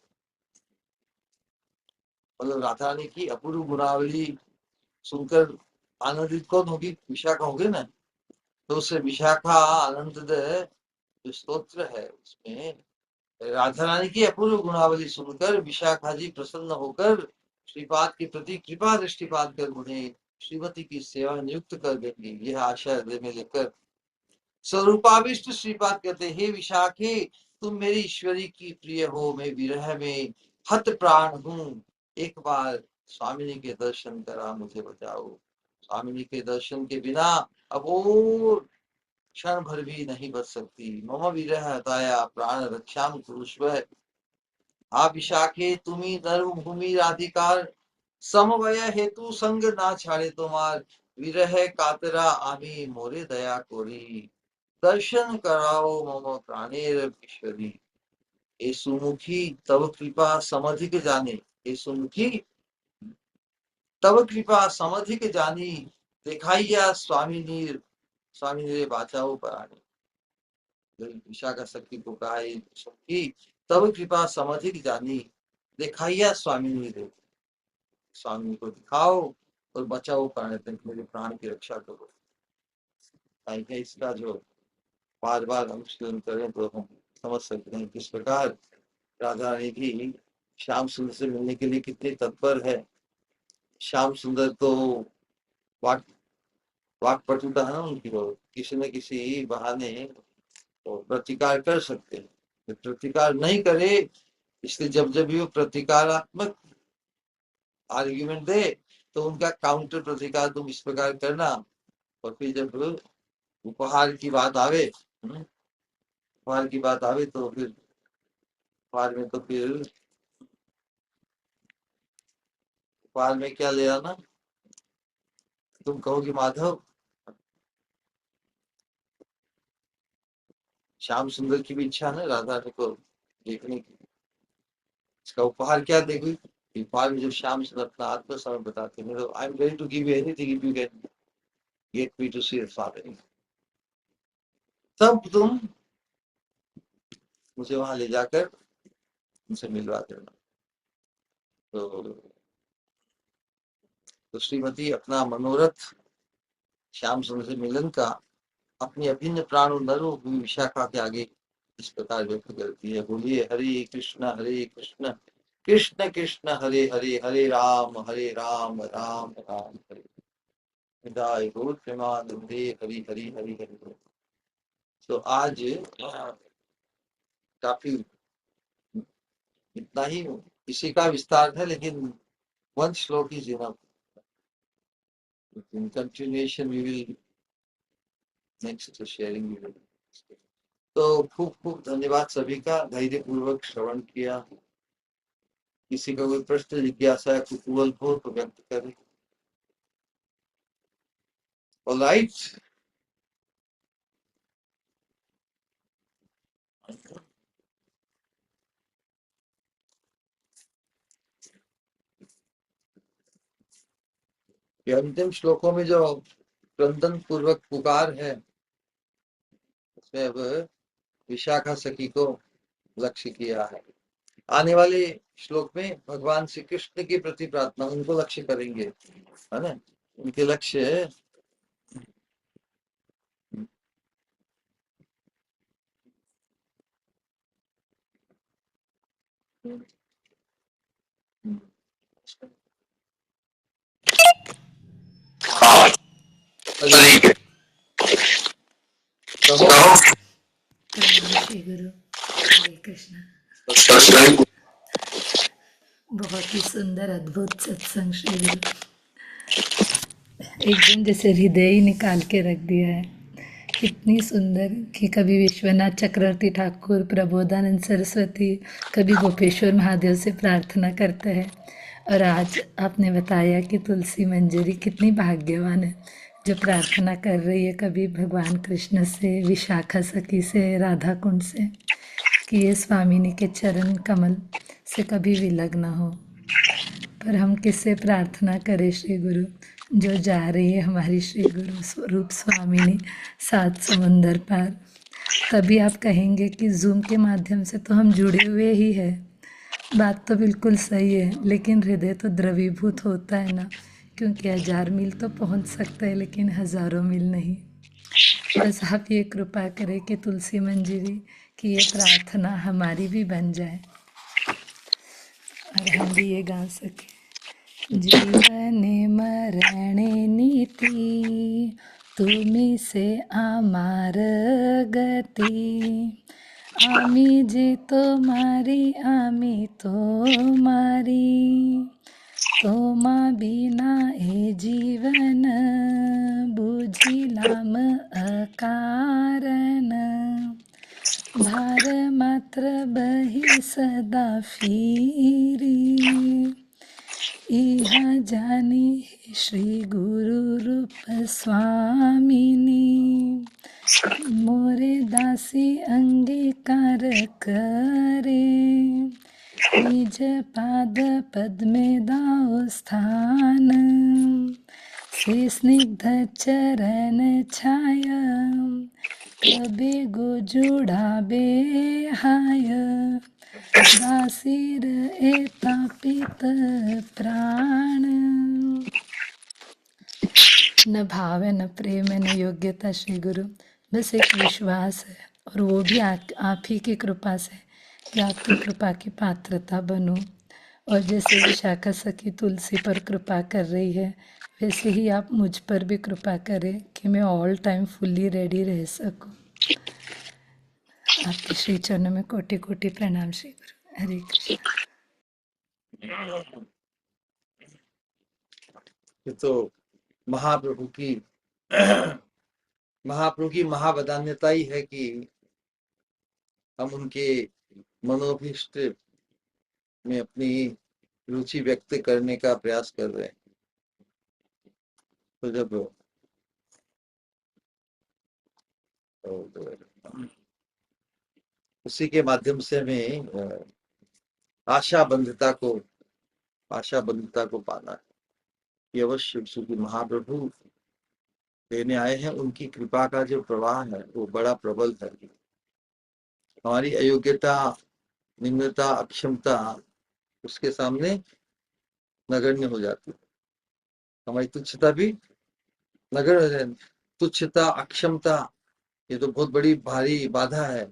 मतलब राधा रानी की अपूर्व गुणावली सुनकर आनंदित कौन होगी? विशाखा होगी ना। तो उससे विशाखा आनंद जो स्तोत्र है उसमें राधा रानी की अपूर्व गुणावली सुनकर विशाखा जी प्रसन्न होकर श्रीपाद के प्रति कृपा दृष्टिपात कर उन्हें श्रीमती की सेवा नियुक्त कर देंगे। यह आशा हृदय में लेकर स्वरूपाविष्ट श्रीपाद कहते, हे विशाखे तुम मेरी ईश्वरी की प्रिय हो, मैं विरह में हत प्राण हूँ, एक बार स्वामिनी के दर्शन करा मुझे बचाओ। स्वामिनी के दर्शन के बिना अब और क्षण भर भी नहीं बच सकती। मम विरह हताया प्राण रक्षाम कुरुष्व। आप विशाखे तुम्ही धर्म भूमि राधिकार, समवय हेतु संग ना छाड़े तुम्हार, विरह कातरा आमी मोरे दया कोरी, दर्शन कराओ मम प्राणेर ईश्वरी। ए सुमुखी तब कृपा समधिक जाने, ए सुमुखी तब कृपा समधिक जानी, दिखाइया स्वामी नीर, स्वामी नीरे बाचाओ परानी। विशाखा शक्ति को कहा कि तब कृपा समधिक जानी, दिखाइया स्वामी नीरे, स्वामी को दिखाओ और बचाओ प्राण, मेरे प्राण की रक्षा करो। इसका जो बार बार अनुशीलन करें तो हम समझ सकते हैं किस प्रकार राधा रानी भी श्याम सुंदर से मिलने के लिए कितनी तत्पर है। श्याम सुंदर तो वाक वाक्पटुता है ना उनकी, वो किसी न किसी बहाने तो प्रतिकार कर सकते हैं। प्रतिकार नहीं करे, इसलिए जब जब भी वो प्रतिकारात्मक आर्ग्यूमेंट दे तो उनका काउंटर प्रतिकार तुम इस प्रकार करना। और फिर जब उपहार की बात आवे, उपहार की बात आवे तो फिर उपहार में तो फिर उपहार में क्या ले आना? तुम कहोगे माधव श्याम सुंदर की भी इच्छा है राधा रानी को देखने की, इसका उपहार क्या देगी? उपहार में जब श्याम सुंदर अपना आत्मसमर्पण बताते हैं, I am ready to give you anything if you can get me to see your father. तब तुम मुझे वहां ले जाकर उनसे मिलवा देना। तो श्रीमती अपना मनोरथ श्याम सुंदर से मिलन का अपनी अभिन्न प्राण नरो विशाखा के आगे इस प्रकार व्यक्त करती है। बोलिए हरे कृष्ण कृष्ण कृष्ण हरे हरे, हरे राम राम राम हरे। हृदय गौर प्रेमानंदे हरि हरि हरि हरि। तो आज काफी इतना ही इसी का विस्तार है, लेकिन वन श्लोक ही जीना In continuation, we will next sharing. तो खूब खूब धन्यवाद सभी का, धैर्य पूर्वक श्रवण किया। किसी का कोई प्रश्न, जिज्ञासा या कुतूहल हो तो व्यक्त करें। ऑलराइट, ये अंतिम श्लोकों में जो क्रंदन पूर्वक पुकार है, उसमें अब विशाखा सखी को लक्ष्य किया है। आने वाले श्लोक में भगवान श्री कृष्ण के प्रति प्रार्थना, उनको लक्ष्य करेंगे, है ना। उनके लक्ष्य प्रणाम श्री गुरु। हरे कृष्णा। बहुत ही सुंदर अद्भुत सत्संग श्री गुरु, एकदम जैसे हृदय ही निकाल के रख दिया है। कितनी सुंदर कि कभी विश्वनाथ चक्रवर्ती ठाकुर, प्रबोधानंद सरस्वती, कभी गोपेश्वर महादेव से प्रार्थना करते हैं, और आज आपने बताया कि तुलसी मंजरी कितनी भाग्यवान है जो प्रार्थना कर रही है, कभी भगवान कृष्ण से, विशाखा सखी से, राधा कुंड से, कि ये स्वामिनी के चरण कमल से कभी विलग न हो। पर हम किससे प्रार्थना करें श्री गुरु, जो जा रही है हमारी श्री गुरु स्वरूप स्वामिनी सात समुंदर पार। तभी आप कहेंगे कि जूम के माध्यम से तो हम जुड़े हुए ही हैं, बात तो बिल्कुल सही है, लेकिन हृदय तो द्रवीभूत होता है ना, क्योंकि 1000 मील तो पहुंच सकता है लेकिन हज़ारों मील नहीं। बस आप ये कृपा करें कि तुलसी मंजरी की ये प्रार्थना हमारी भी बन जाए और हम भी ये गा सकें। जीवन मरण नीति तुम्ही से आमार गती, आमी जे तुम्हारी आमी तुम्हारी, तोमा बिना ए जीवन बुझिलाम अकारण, भार मात्र बही सदा फिरी, इहा जानी श्री गुरु रूप स्वामिनी, मोरे दासी अंगीकार करे, निज पाद पद्मे दाओ स्थान, से स्निग्ध चरण छाया, कभी गुजुड़ाबे हाय, दासीर एतापित प्राण, न भाव है, न प्रेम है, न योग्यता श्री गुरु, बस एक विश्वास है, और वो भी आप ही की कृपा से, कि आपकी कृपा की पात्रता बनूं। और जैसे विशाखा सखी तुलसी पर कृपा कर रही है, वैसे ही आप मुझ पर भी कृपा करें कि मैं ऑल टाइम फुल्ली रेडी रह सकूं। आपके श्री चरणों में कोटि कोटि प्रणाम श्री गुरु। हरे कृष्णा। ये तो महाप्रभु की महावदान्यता ही है कि हम उनके मनोभीष्ट में अपनी रुचि व्यक्त करने का प्रयास कर रहे हैं। तो जब उसी के माध्यम से हमें आशाबंधता को पाना है। ये अवश्य श्री महाप्रभु देने आए हैं, उनकी कृपा का जो प्रवाह है वो बड़ा प्रबल है। हमारी अयोग्यता, निम्नता, अक्षमता उसके सामने नगण्य हो जाती है। हमारी तुच्छता भी नगण्य, तुच्छता, अक्षमता, ये तो बहुत बड़ी भारी बाधा है।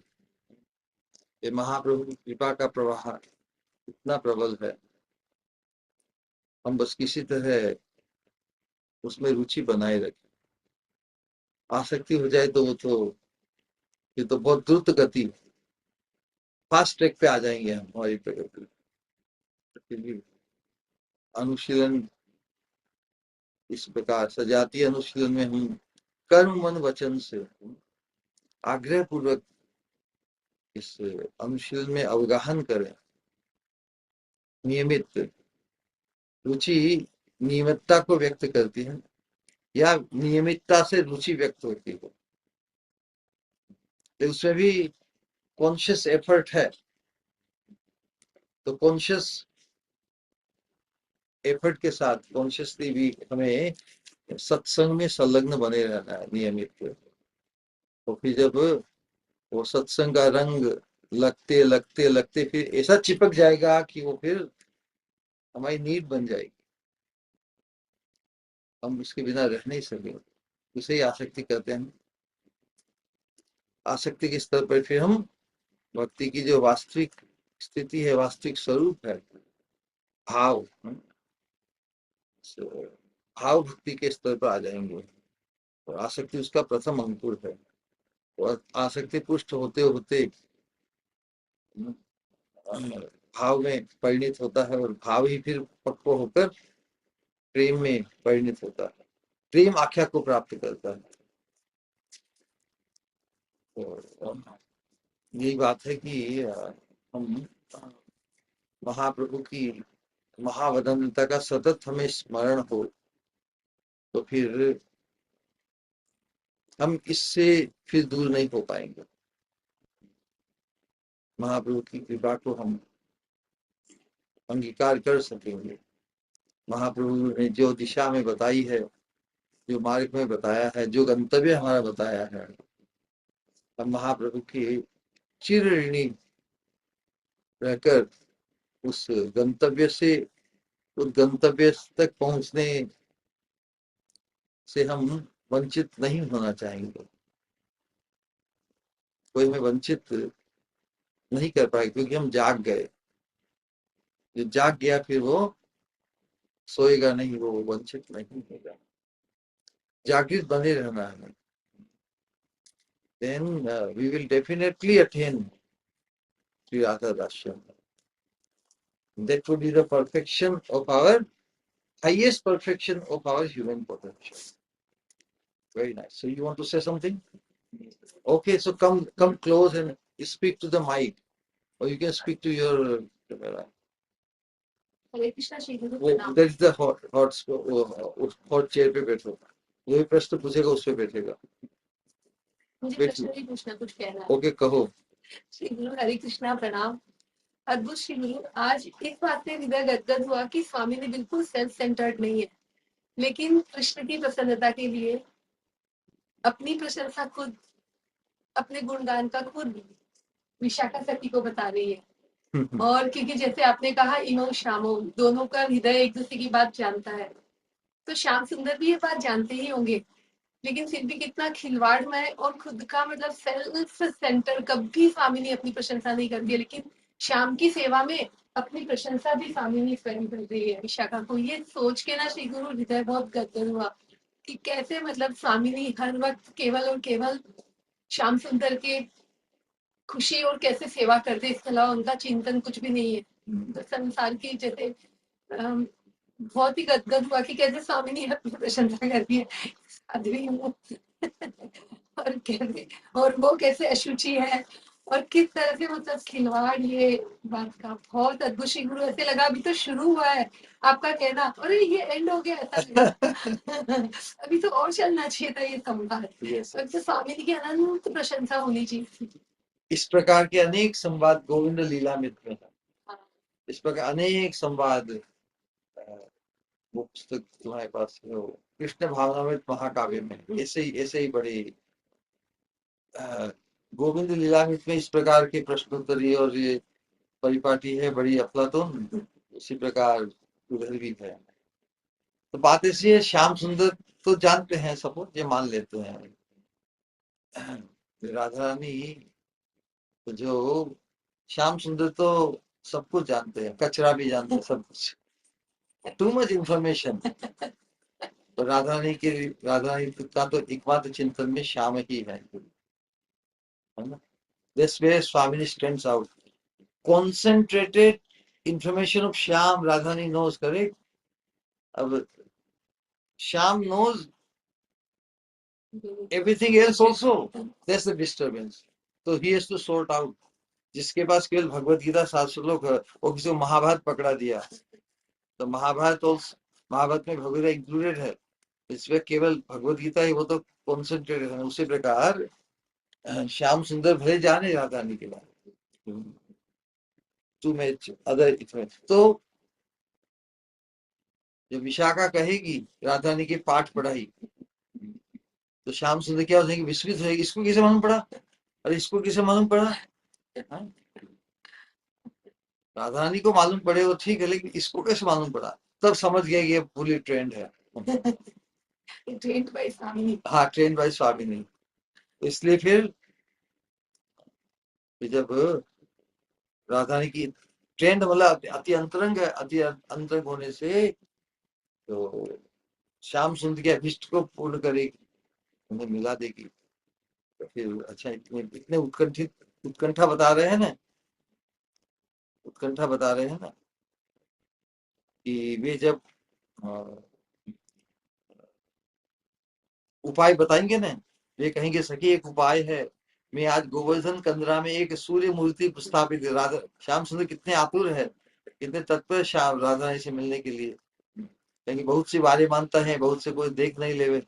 ये महाप्रभु की कृपा का प्रवाह इतना प्रबल है, हम बस किसी तरह उसमें रुचि बनाए रखें। आसक्ति हो जाए तो ये तो बहुत द्रुत गति, फास्ट ट्रैक पे आ जाएंगे हम हमारी प्रगति। अनुशीलन इस प्रकार सजातीय अनुशीलन में हम कर्म मन वचन से आग्रह पूर्वक इस अनुशीलन में अवगाहन करें। नियमित रुचि नियमितता को व्यक्त करती है या नियमितता से रुचि व्यक्त होती है, तो उसमें भी कॉन्शियस एफर्ट है। तो कॉन्शियस एफर्ट के साथ कॉन्शियसली भी हमें सत्संग में संलग्न बने रहना है नियमित। तो फिर जब वो सत्संग का रंग लगते लगते लगते फिर ऐसा चिपक जाएगा कि वो फिर हमारी नीड बन जाएगी, हम उसके बिना रह नहीं सकेंगे। उसे ही आसक्ति कहते हैं। आसक्ति के स्तर पर फिर हम भक्ति की जो वास्तविक स्थिति है, वास्तविक स्वरूप है, भाव भाव भक्ति के स्तर पर आ जाएंगे। और आसक्ति उसका प्रथम अंकुर है। और आसक्ति पुष्ट होते होते भाव में परिणित होता है और भाव ही फिर पक्व होकर प्रेम में परिणित होता है, प्रेम आख्या को प्राप्त करता है। और यही बात है कि हम महाप्रभु की महावदनता का सतत हमें स्मरण हो, तो फिर हम इससे फिर दूर नहीं हो पाएंगे। महाप्रभु की कृपा को हम अंगीकार कर सकेंगे। महाप्रभु ने जो दिशा में बताई है, जो मार्ग में बताया है, जो गंतव्य हमारा बताया है, हम महाप्रभु की चिर ऋणी रहकर उस गंतव्य तक पहुंचने से हम वंचित नहीं होना चाहेंगे। कोई हमें वंचित नहीं कर पाए, क्योंकि हम जाग गए। जो जाग गया फिर वो सोएगा नहीं, वो वंचित नहीं होगा। जागृत बने रहना है। Then we will definitely attain Sri Radha Dashyam. That would be the perfection of our highest perfection of our human potential. Very nice. So you want to say something? Okay, so come close and speak to the mic, or you can speak to your camera. हरे कृष्णा श्री गुरु वो प्रणाम। उधर is the hot chair पे बैठो। जो भी प्रश्न पूछेगा उस पे बैठेगा। मुझे बैठ प्रश्न लो। नहीं पूछना, कुछ कहना है। ओके, कहो। श्री गुरु हरे कृष्णा प्रणाम। अद्भुत श्री गुरु, आज इस बात से हृदय गदगद हुआ कि स्वामी ने बिल्कुल सेल्फ सेंटर्ड नहीं है, लेकिन कृष्ण की प्रसन्नता के लिए अपनी प्रशंसा खुद, अपने गुणगान का खुद विशाखा सखी को बता रही है। और क्योंकि जैसे आपने कहा इनो श्यामो, दोनों का हृदय एक दूसरे की बात जानता है, तो श्याम सुंदर भी ये बात जानते ही होंगे, लेकिन फिर भी कितना खिलवाड़मय और खुद का मतलब सेल्फ सेंटर कभी स्वामी ने अपनी प्रशंसा नहीं करती है, लेकिन श्याम की सेवा में अपनी प्रशंसा भी स्वामी ने स्वयं कर रही है विशाखा को। ये सोच के ना श्री गुरु हृदय बहुत गदगद हुआ कि कैसे मतलब स्वामी ने हर वक्त केवल और केवल श्याम सुंदर के खुशी और कैसे सेवा करते, इसके अलावा उनका चिंतन कुछ भी नहीं है। तो संसार की जैसे बहुत ही गदगद हुआ कि कैसे स्वामी ने अपनी प्रशंसा कर दी है। साध्वी हूँ और कैसे, और वो कैसे अशुचि है, और किस तरह से मतलब खिलवाड़, ये बात का बहुत अद्भुत श्री गुरु। ऐसे लगा अभी तो शुरू हुआ है आपका कहना, अरे ये एंड हो गया, ऐसा लगा। अभी तो और चलना चाहिए था ये संवाद। और तो स्वामी जी की अनंत प्रशंसा होनी चाहिए। इस प्रकार के अनेक संवाद गोविंद लीलामृत में है। इस प्रकार अनेक संवाद, वो पुस्तक तुम्हारे पास है, वो कृष्ण भावनामृत महाकाव्य में ऐसे ही बड़े गोविंद लीलामृत में इस प्रकार के प्रश्नोत्तरी और ये परिपाटी है बड़ी अफलातून। उसी प्रकार उधर भी है। तो बात ऐसी है, श्याम सुंदर तो जानते हैं सब, ये मान लेते हैं। राधा रानी तो जो श्याम सुंदर तो सब कुछ जानते हैं, कचरा भी जानते हैं, सब कुछ। Too much information. तो राधा रानी का तो एकमात्र चिंतन में श्याम ही है ना। This way Swamini stands out. Concentrated information of Shyam Radhani knows, correct? अब Shyam knows everything else also. That's the disturbance. So he has to sort out. जिसके पास केवल भगवत गीता 7 श्लोक है, वो किसी को महाभारत पकड़ा दिया, तो महाभारत में भगवत गीता इंक्लूडेड है, इसमें केवल भगवत गीता ही वो तो कॉन्सेंट्रेटेड है। उसी प्रकार श्याम सुंदर भले जाने राधारानी के बाद टू मैच अदर इसमें, तो जब विशाखा कहेगी राधारानी की पाठ पढ़ाई, तो श्याम सुंदर क्या हो जाएगी, विस्मित होगी, इसको किसे मालूम पड़ा, अरे इसको किसे मालूम पड़ा। हाँ? राधारानी को मालूम पड़े वो ठीक है, लेकिन इसको कैसे मालूम पड़ा। तब समझ गया ये फुली ट्रेंड है। ट्रेंड बाय स्वामी। हाँ, ट्रेंड बाय स्वामी। इसलिए फिर जब राधारानी की ट्रेंड मतलब अति अंतरंग है, अति अंतरंग होने से तो श्याम सुंदर के अभिष्ट को पूर्ण करेगी, उन्हें मिला देगी। तो फिर अच्छा, इतने उत्कंठा बता रहे हैं ना, कि वे जब उपाय बताएंगे ना, वे कहेंगे सखी एक उपाय है, मैं आज गोवर्धन कंदरा में एक सूर्य मूर्ति स्थापित, राधा श्याम सुंदर कितने आतुर है, कितने तत्पर श्याम राधा से मिलने के लिए, क्योंकि बहुत सी बातें मानता है, बहुत से कोई देख नहीं लेवे,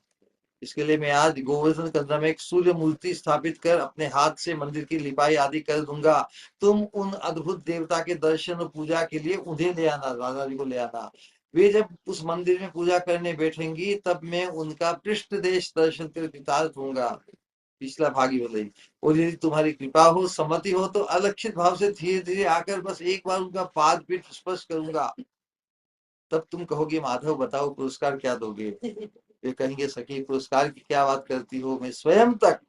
इसके लिए मैं आज गोवर्धन कंदरा में एक सूर्य मूर्ति स्थापित कर अपने हाथ से मंदिर की लिपाई आदि कर दूंगा, तुम उन अद्भुत देवता के दर्शन और पूजा के लिए उन्हें ले आना, राधा जी को ले आना। वे जब उस मंदिर में पूजा करने बैठेंगी तब मैं उनका पृष्ठ देश दर्शन कर कृतार्थ होऊंगा, पिछला भागी बोले, और यदि तुम्हारी कृपा हो, सम्मति हो, तो अलक्षित भाव से धीरे धीरे आकर बस एक बार उनका पाद पीठ स्पर्श करूंगा, तब तुम कहोगे माधव बताओ पुरस्कार क्या दोगे। वे कहेंगे सखी पुरस्कार की क्या बात करती हो, मैं स्वयं तक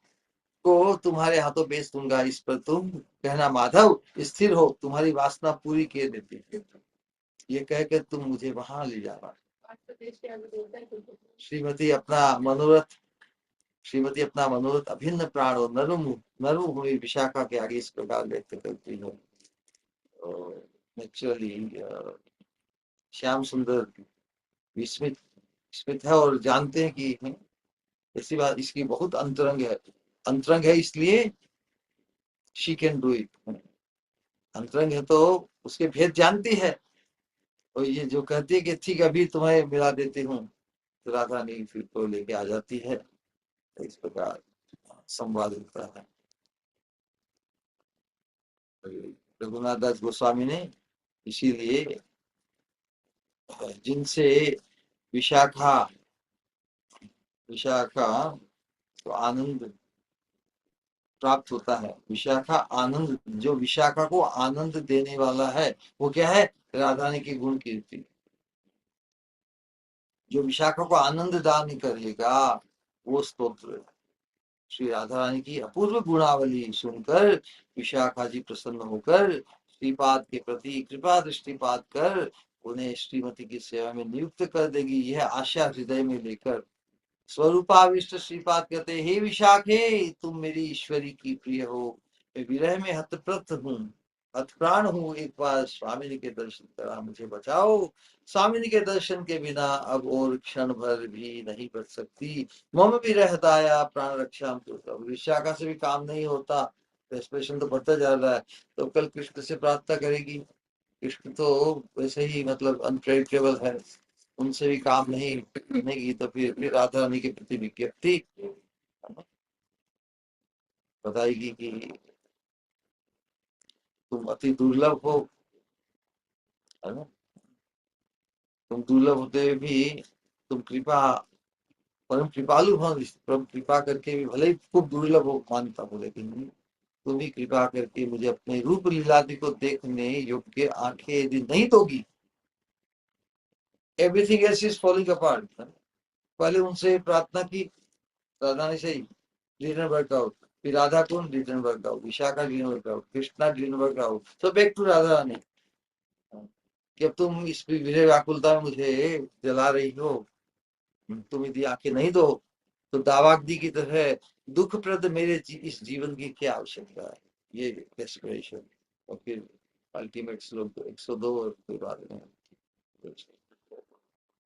को तुम्हारे हाथों बेच दूंगा, इस पर तुम कहना माधव स्थिर हो, तुम्हारी वासना पूरी किए देती है। ये कहकर तुम मुझे वहां ले जाना। श्रीमती अपना मनोरथ अभिन्न प्राण और नरम हुई विशाखा के आगे इस प्रकार व्यक्त करती है। नेचुरली श्याम सुंदर विस्मित है और जानते हैं कि ऐसी बात, इसकी बहुत अंतरंग है इसलिए शी कैन डू इट। अंतरंग है तो उसके भेद जानती है, और ये जो कहती है कि ठीक अभी तुम्हें मिला देती हूँ, तो राधारानी फिर तो लेके आ जाती है। तो इस प्रकार संवाद होता है। रघुनाथ दास गोस्वामी ने इसीलिए जिनसे विशाखा तो आनंद प्राप्त होता है, विशाखा आनंद, जो विशाखा को आनंद देने वाला है वो क्या है, राधारानी की गुण कीर्ति। जो विशाखा को आनंद दान करेगा वो स्तोत्र है। श्री राधा रानी की अपूर्व गुणावली सुनकर विशाखा जी प्रसन्न होकर श्रीपाद के प्रति कृपा दृष्टिपात कर उन्हें श्रीमती की सेवा में नियुक्त कर देगी, यह आशा हृदय में लेकर स्वरूपाविष्ट श्रीपाद कहते, हे विशाखे तुम मेरी ईश्वरी की प्रिय हो, मैं विरह में हतप्रत हूँ, हतप्राण हूँ, एक बार स्वामिनी के दर्शन करा मुझे बचाओ, स्वामिनी के दर्शन के बिना अब और क्षण भर भी नहीं बच सकती, मम भी रहताया प्राण रक्षा। तो विशाखा से भी काम नहीं होता, एक्सप्रेशन तो बढ़ता जा रहा है, तो कल कृष्ण से प्रार्थना करेगी। कृष्ण तो वैसे ही मतलब अनप्रेडिक्टेबल है, उनसे भी काम नहीं की, तो फिर राधा रानी के प्रति विज्ञप्ति बताएगी कि तुम अति दुर्लभ हो, है ना, तुम दुर्लभ होते हुए भी तुम परम कृपालु हो, परम कृपा करके भी भले ही खूब दुर्लभ हो मानता हो, लेकिन तुम ही कृपा करके मुझे अपने रूप लीलादि को देखने योग्य आंखें यदि नहीं दोगी, everything else is falling apart. पहले उनसे प्रार्थना की, राधा ने सही डिडंट वर्क आउट, फिर राधा कौन didn't work out, Vishakha didn't work out, Krishna didn't work out, तो बैक टू राधा रानी कि अब तुम इस विरह व्याकुलता में मुझे जला रही हो, तुम यदि आंखें नहीं दो तो दावाग्नि की तरह दुखप्रद मेरे इस जीवन की क्या आवश्यकता है, ये डेस्परेशन। और फिर अल्टीमेट श्लोक 102 और कोई बात नहीं।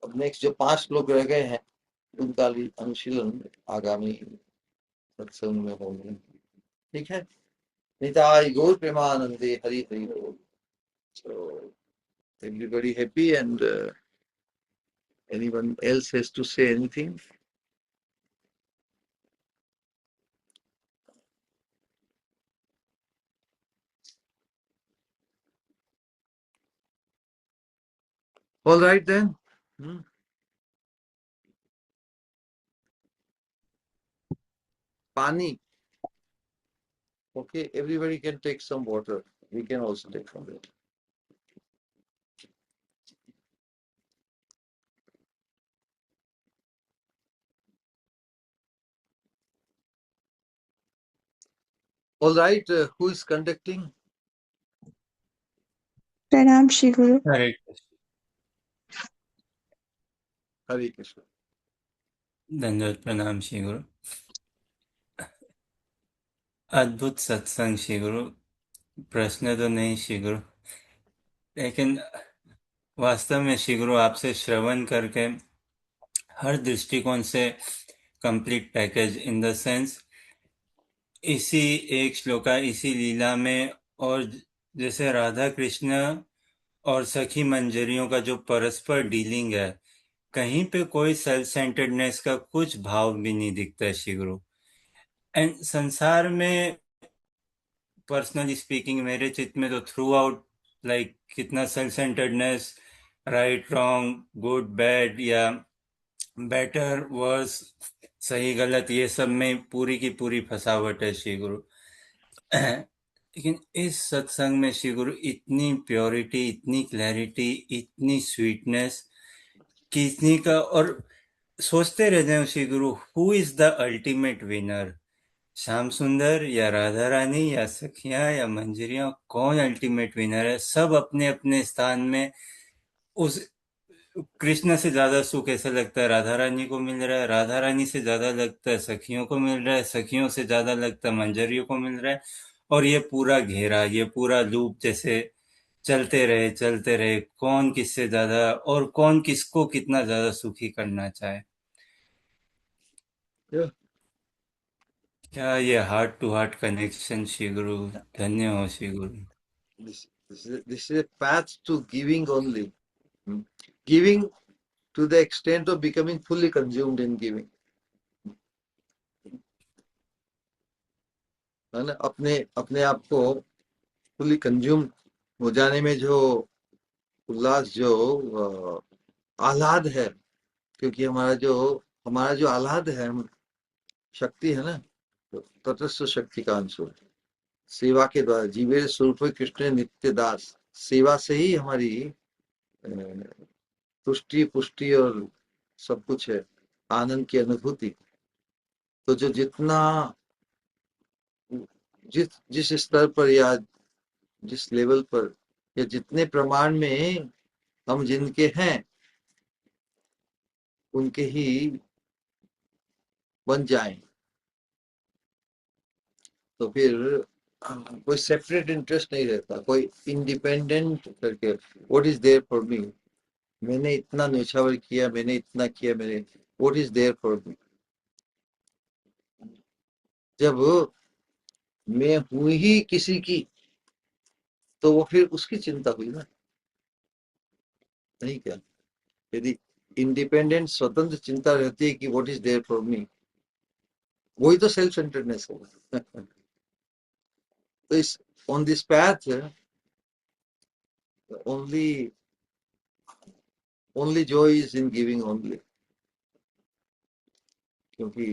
अब नेक्स्ट जो 5 लोग रह गए हैं उनका भी अनुशीलन आगामी सत्संग में होंगे। ठीक है। निताय गौर प्रेमानंदे हरि हरि बोल। So everybody happy and anyone else has to say anything? All right then. Pani. Okay, everybody can take some water. We can also take from there. All right, who is conducting? प्रणाम श्री गुरु। हरे Krishna. Hare Krishna. दंडवत प्रणाम श्री गुरु। अद्भुत सत्संग श्री गुरु। प्रश्न तो नहीं श्री गुरु, लेकिन वास्तव में श्री गुरु आपसे श्रवण करके हर दृष्टिकोण से complete package in the sense, इसी एक श्लोका इसी लीला में, और जैसे राधा कृष्ण और सखी मंजरियों का जो परस्पर डीलिंग है, कहीं पे कोई सेल्फ सेंटर्डनेस का कुछ भाव भी नहीं दिखता है श्री गुरु। एंड संसार में पर्सनली स्पीकिंग मेरे चित्त में तो थ्रू आउट लाइक कितना self centredness, right wrong, good bad या बेटर वर्स, सही गलत, ये सब में पूरी की पूरी फसावट है श्री गुरु। लेकिन इस सत्संग में श्री गुरु इतनी प्योरिटी, इतनी क्लैरिटी, इतनी स्वीटनेस, कितनी का, और सोचते रह जाए श्री गुरु, who is the ultimate winner, Shyam सुंदर या राधा रानी या सखियां या मंजरियां, कौन अल्टीमेट विनर है? सब अपने अपने स्थान में। उस कृष्ण से ज्यादा सुख ऐसा लगता है राधा रानी को मिल रहा है, राधा रानी से ज्यादा लगता है सखियों को मिल रहा है, सखियों से ज्यादा लगता है मंजरियों को मिल रहा है, और ये पूरा घेरा, ये पूरा लूप जैसे चलते रहे, कौन किससे ज्यादा और कौन किसको कितना ज्यादा सुखी करना चाहे। Yeah. क्या ये heart to heart connection Shri Guru, धन्य हो श्री गुरु। This is a path to giving only. Giving to the extent of becoming fully consumed in giving. है ना? अपने आप को फुली कंज्यूम हो जाने में जो उल्लास, जो आह्लाद है, क्योंकि हमारा जो आह्लाद है, शक्ति है ना, तटस्थ शक्ति का अंश है। सेवा के द्वारा जीवे स्वरूप कृष्ण नित्य दास, सेवा से ही हमारी तुष्टि पुष्टि और सब कुछ है, आनंद की अनुभूति। तो जो जिस स्तर पर या जिस लेवल पर या जितने प्रमाण में हम जिनके हैं उनके ही बन जाएं, तो फिर कोई सेपरेट इंटरेस्ट नहीं रहता, कोई इंडिपेंडेंट करके what is there for me, मैंने इतना न्योछावर किया, मैंने इतना किया, मैंने what is there for me. जब मैं हूं ही किसी की, तो वो फिर उसकी चिंता हुई ना, नहीं क्या? यदि इंडिपेंडेंट स्वतंत्र चिंता रहती है कि what is there for me, वही तो सेल्फ सेंटर्डनेस होगा। तो इस on this path only joy is in giving only, क्योंकि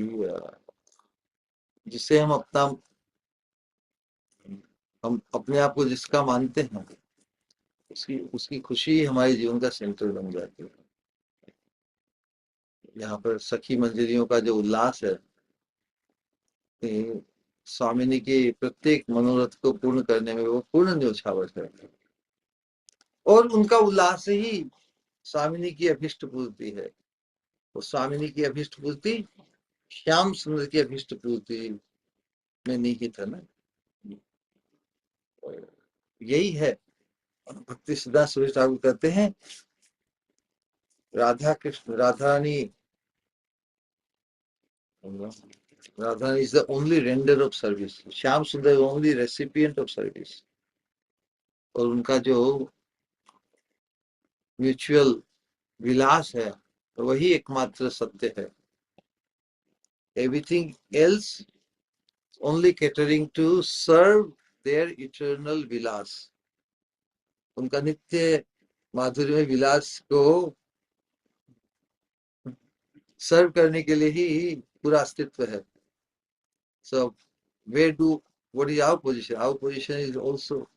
जिससे हम अपने आप को जिसका मानते हैं, उसकी खुशी हमारे जीवन का सेंटर बन जाती है। यहाँ पर सखी मंजरियों का जो उल्लास है, स्वामिनी के प्रत्येक मनोरथ को पूर्ण करने में वो पूर्ण न्योछावर है, और उनका उल्लास ही स्वामिनी की अभिष्ट पूर्ति है। तो स्वामिनी की अभिष्ट पूर्ति श्याम सुंदर की अभिष्ट पूर्ति में निहित है ना। यही है भक्ति सिद्धांत सुरेश ठाकुर कहते हैं Radha Krishna, Radharani is the only render of service. Shyam सुंदर only recipient of service. और उनका जो म्यूचुअल विलास है वही एकमात्र सत्य है. Everything else only catering to serve their eternal विलास. उनका नित्य माधुर्य विलास को सर्व करने के लिए ही पूरा अस्तित्व है. So what is our position? Our position is also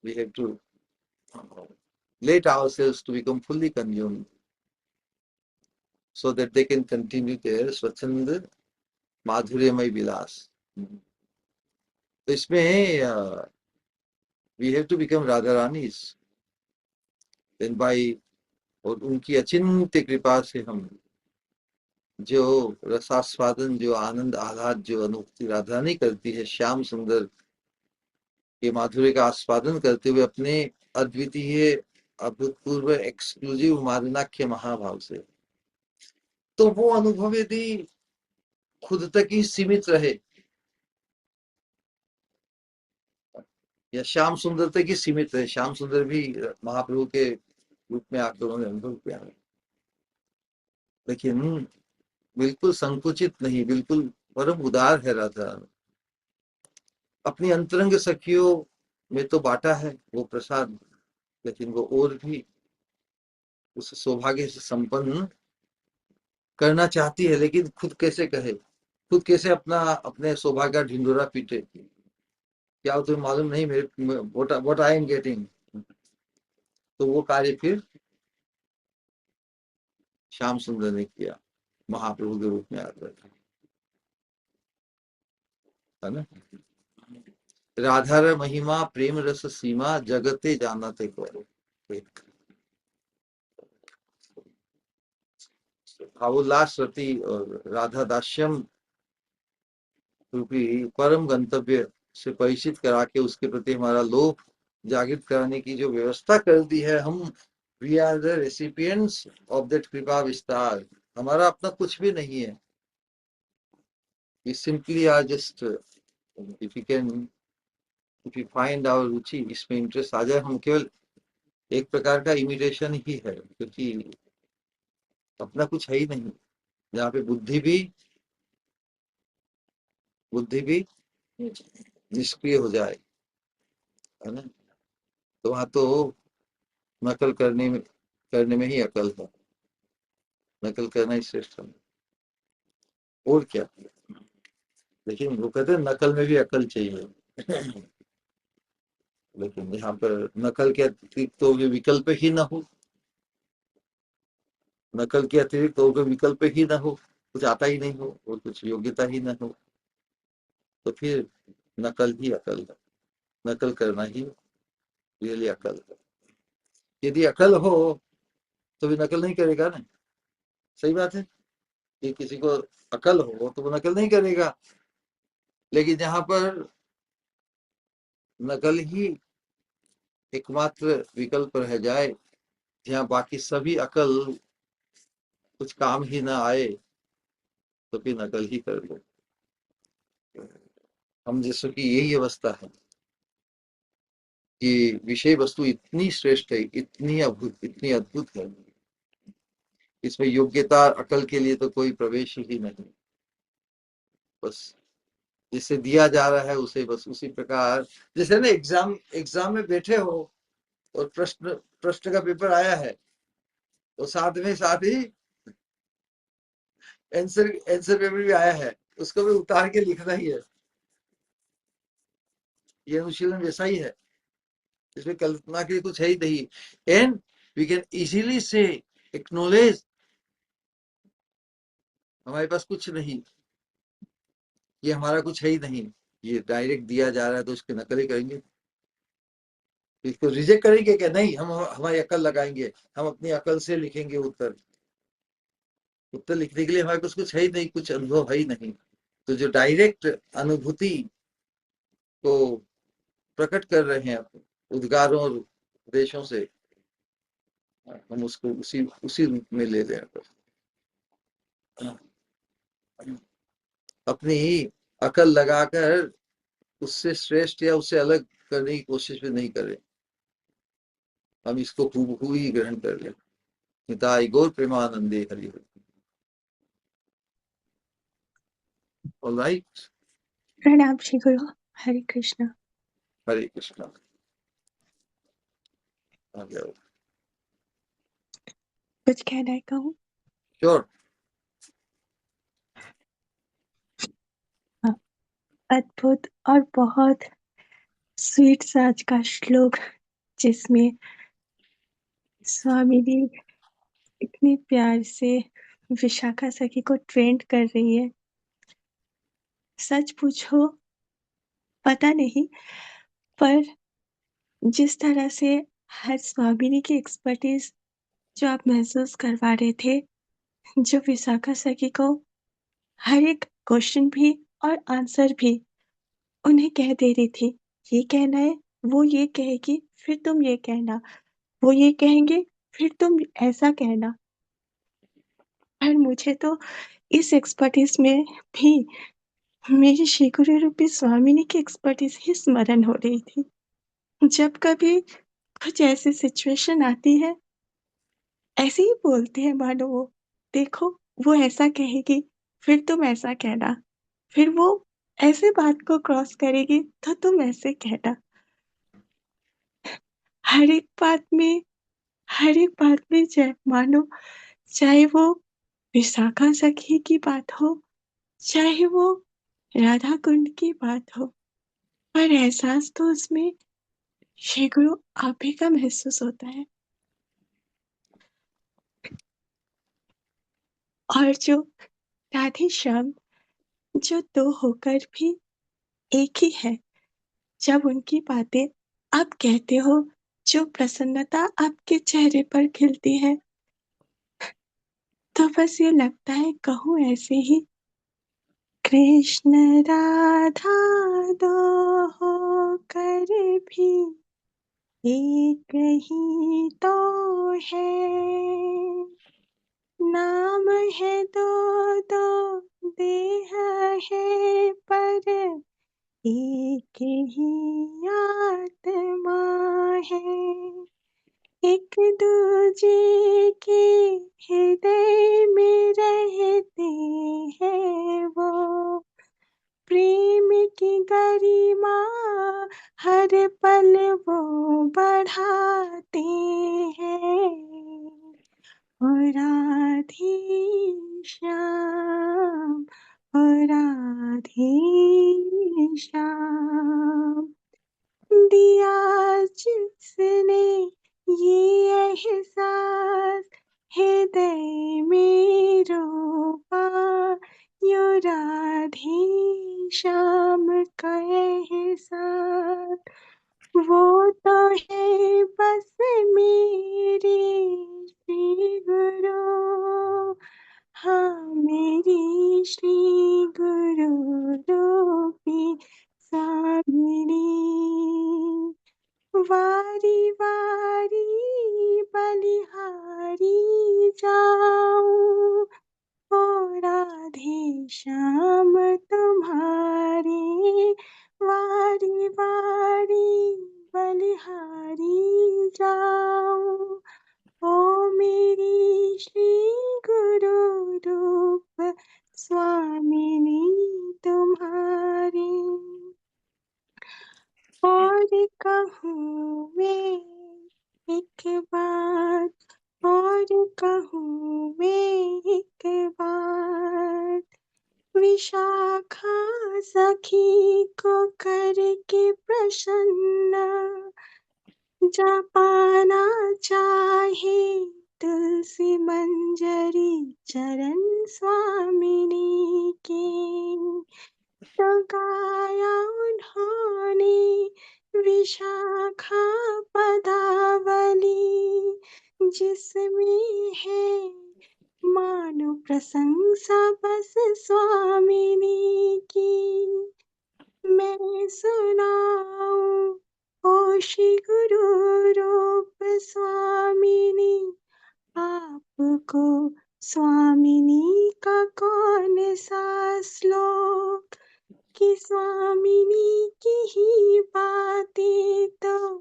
we have to let ourselves to become fully consumed so that they can continue their स्वच्छंद माधुर्यमय विलास. तो इसमें we have to become Radha Ranis. Then by और उनकी अचिंत्य कृपा से हम जो रसास्वादन, जो आनंद आह्लाद, जो अनुभूति राधा रानी करती है, श्याम सुंदर के माधुर्य का आस्वादन करते हुए अपने अद्वितीय अभूतपूर्व एक्सक्लूसिव मादनाख्य महाभाव से, तो वो अनुभव यदि खुद तक ही सीमित रहे या श्याम सुंदर तक ही सीमित रहे, श्याम सुंदर भी महाप्रभु के रूप में आकर उन्होंने अनुभव किया, लेकिन बिल्कुल संकुचित नहीं, बिल्कुल परम उदार है राधा. अपनी अंतरंग सखियों में तो बांटा है वो प्रसाद, लेकिन वो और भी उस सौभाग्य से संपन्न करना चाहती है, लेकिन खुद कैसे कहे, खुद कैसे अपने सौभाग्य का ढिंडोरा पीटे. क्या तुम्हें मालूम नहीं मेरे व्हाट आई एम गेटिंग. तो वो कार्य फिर श्याम सुंदर ने किया, महाप्रभु के रूप में आकर, है ना. राधार महिमा प्रेम रस सीमा जगते जानते करो. भावोल्लास रति और राधा दास्यम रूपी परम गंतव्य से परिचित करा के उसके प्रति हमारा लोभ जागृत कराने की जो व्यवस्था कर दी है, हम we are the recipients of that कृपा विस्तार. हमारा अपना कुछ भी नहीं है. We simply are just, if you find our रुचि, इसमें इंटरेस्ट आ जाए, हम केवल एक प्रकार का इमिटेशन ही है, क्योंकि अपना कुछ है ही नहीं. जहाँ पे बुद्धि भी निष्क्रिय हो जाए, है ना, तो वहां तो नकल करने में ही अकल है. नकल करना ही श्रेष्ठ है, और क्या. लेकिन वो कहते हैं नकल में भी अकल चाहिए. लेकिन यहाँ पर नकल के अतिरिक्त तो भी विकल्प ही ना हो, नकल के अतिरिक्त तो भी विकल्प ही ना हो, कुछ आता ही नहीं हो और कुछ योग्यता ही ना हो, तो फिर नकल ही अकल है. नकल करना ही रियली अकल है. यदि अकल हो तो भी नकल नहीं करेगा ना. सही बात है कि किसी को अकल हो तो वो नकल नहीं करेगा, लेकिन जहां पर नकल ही एकमात्र विकल्प रह जाए, जहाँ बाकी सभी अकल कुछ काम ही ना आए, तो फिर नकल ही कर लो. हम जैसे कि यही अवस्था है कि विषय वस्तु इतनी श्रेष्ठ है, इतनी अद्भुत है, इसमें योग्यता अकल के लिए तो कोई प्रवेश ही नहीं. बस जिसे दिया जा रहा है उसे बस उसी प्रकार, जैसे ना एग्जाम में बैठे हो और प्रश्न का पेपर आया है, और साथ ही आंसर पेपर भी आया है, उसको भी उतार के लिखना ही है. ये अनुशीलन वैसा ही है, इसमें कल्पना के लिए कुछ है ही नहीं. एंड वी कैन इजीली से एक्नोलेज हमारे पास कुछ नहीं, ये हमारा कुछ है ही नहीं, ये डायरेक्ट दिया जा रहा है, तो उसकी नकल ही करेंगे. इसको रिजेक्ट करेंगे क्या? नहीं, हम हमारी अकल लगाएंगे, हम अपनी अकल से लिखेंगे उत्तर लिखने के लिए हमारे पास कुछ है ही नहीं, कुछ अनुभव है ही नहीं. तो जो डायरेक्ट अनुभूति को प्रकट कर रहे हैं उद्गारों और उपदेशों से, हम उसको उसी उसी रूप में ले लें। अपनी ही अकल लगाकर उससे श्रेष्ठ या उससे अलग करने की कोशिश भी नहीं करें, हम इसको हूबहू ही ग्रहण कर लें। निताई गौर प्रेमानंदे हरि हरि। ऑलराइट, प्रणाम श्री गुरु। हरे कृष्णा। हरे कृष्णा। आ जाओ। कुछ कहना है कहूँ? श्योर। हाँ, अद्भुत और बहुत स्वीट सा आज का श्लोक, जिसमें स्वामी जी इतने प्यार से विशाखा सखी को ट्रेंड कर रही है। सच पूछो पता नहीं, पर जिस तरह से हर स्वामिनी की एक्सपर्टीज जो आप महसूस करवा रहे थे, जो विशाखा सखी को हर एक क्वेश्चन भी और आंसर भी उन्हें कह दे रही थी, ये कहना है, वो ये कहेगी फिर तुम ये कहना, वो ये कहेंगे फिर तुम ऐसा कहना। और मुझे तो इस एक्सपर्टीज में भी मेरी श्री गुरु रूपी स्वामिनी की एक्सपर्टीज ही स्मरण हो रही थी। जब कभी कुछ ऐसी सिचुएशन आती है, ऐसे ही बोलते हैं मानो वो, देखो वो ऐसा कहेगी फिर तुम ऐसा कहना, फिर वो ऐसे बात को क्रॉस करेगी तो तुम ऐसे कहना। हर एक बात में मानो, चाहे वो विशाखा सखी की बात हो, चाहे वो राधा कुंड की बात हो, पर एहसास तो उसमें श्री गुरु आप ही का महसूस होता है। और जो राधे श्याम, जो दो होकर भी एक ही है, जब उनकी बातें आप कहते हो, जो प्रसन्नता आपके चेहरे पर खिलती है, तो बस ये लगता है कहूँ ऐसे ही, कृष्ण राधा दो होकर भी एक ही तो है, नाम है दो दो, देह है पर एक ही आत्मा है, एक दूजे के हृदय में रहते हैं वो, प्रेम की गरिमा हर पल वो बढ़ाते हैं, ओ राधे श्याम, ओ राधे श्याम। दिया जिसने ये एहसास हृदय में रोपा, यो राधे श्याम का एहसास, वो तो है बस मेरे श्री गुरु, हाँ मेरी श्री गुरु रूपी स्वामिनी। वारी वारी बलिहारी जाऊं, ओ राधे श्याम तुम्हारे, वारी वारी बलिहारी जाऊं, ओ मेरी श्री गुरु रूप स्वामिनी तुम्हारी। और कहूँ मैं एक बात, और कहूँ मैं एक बात, विशाखा सखी को करके प्रसन्न, जा पाना चाहे तुलसी मंजरी चरण स्वामिनी के, तो गाया उन्होंने विशाखा पदावली, जिसमें है मानो प्रशंसा बस स्वामिनी की। मैं सुनाऊं ओ श्री गुरु रूप स्वामिनी स्वामिनी का कौन सा श्लोक कि स्वामिनी की ही बातें तो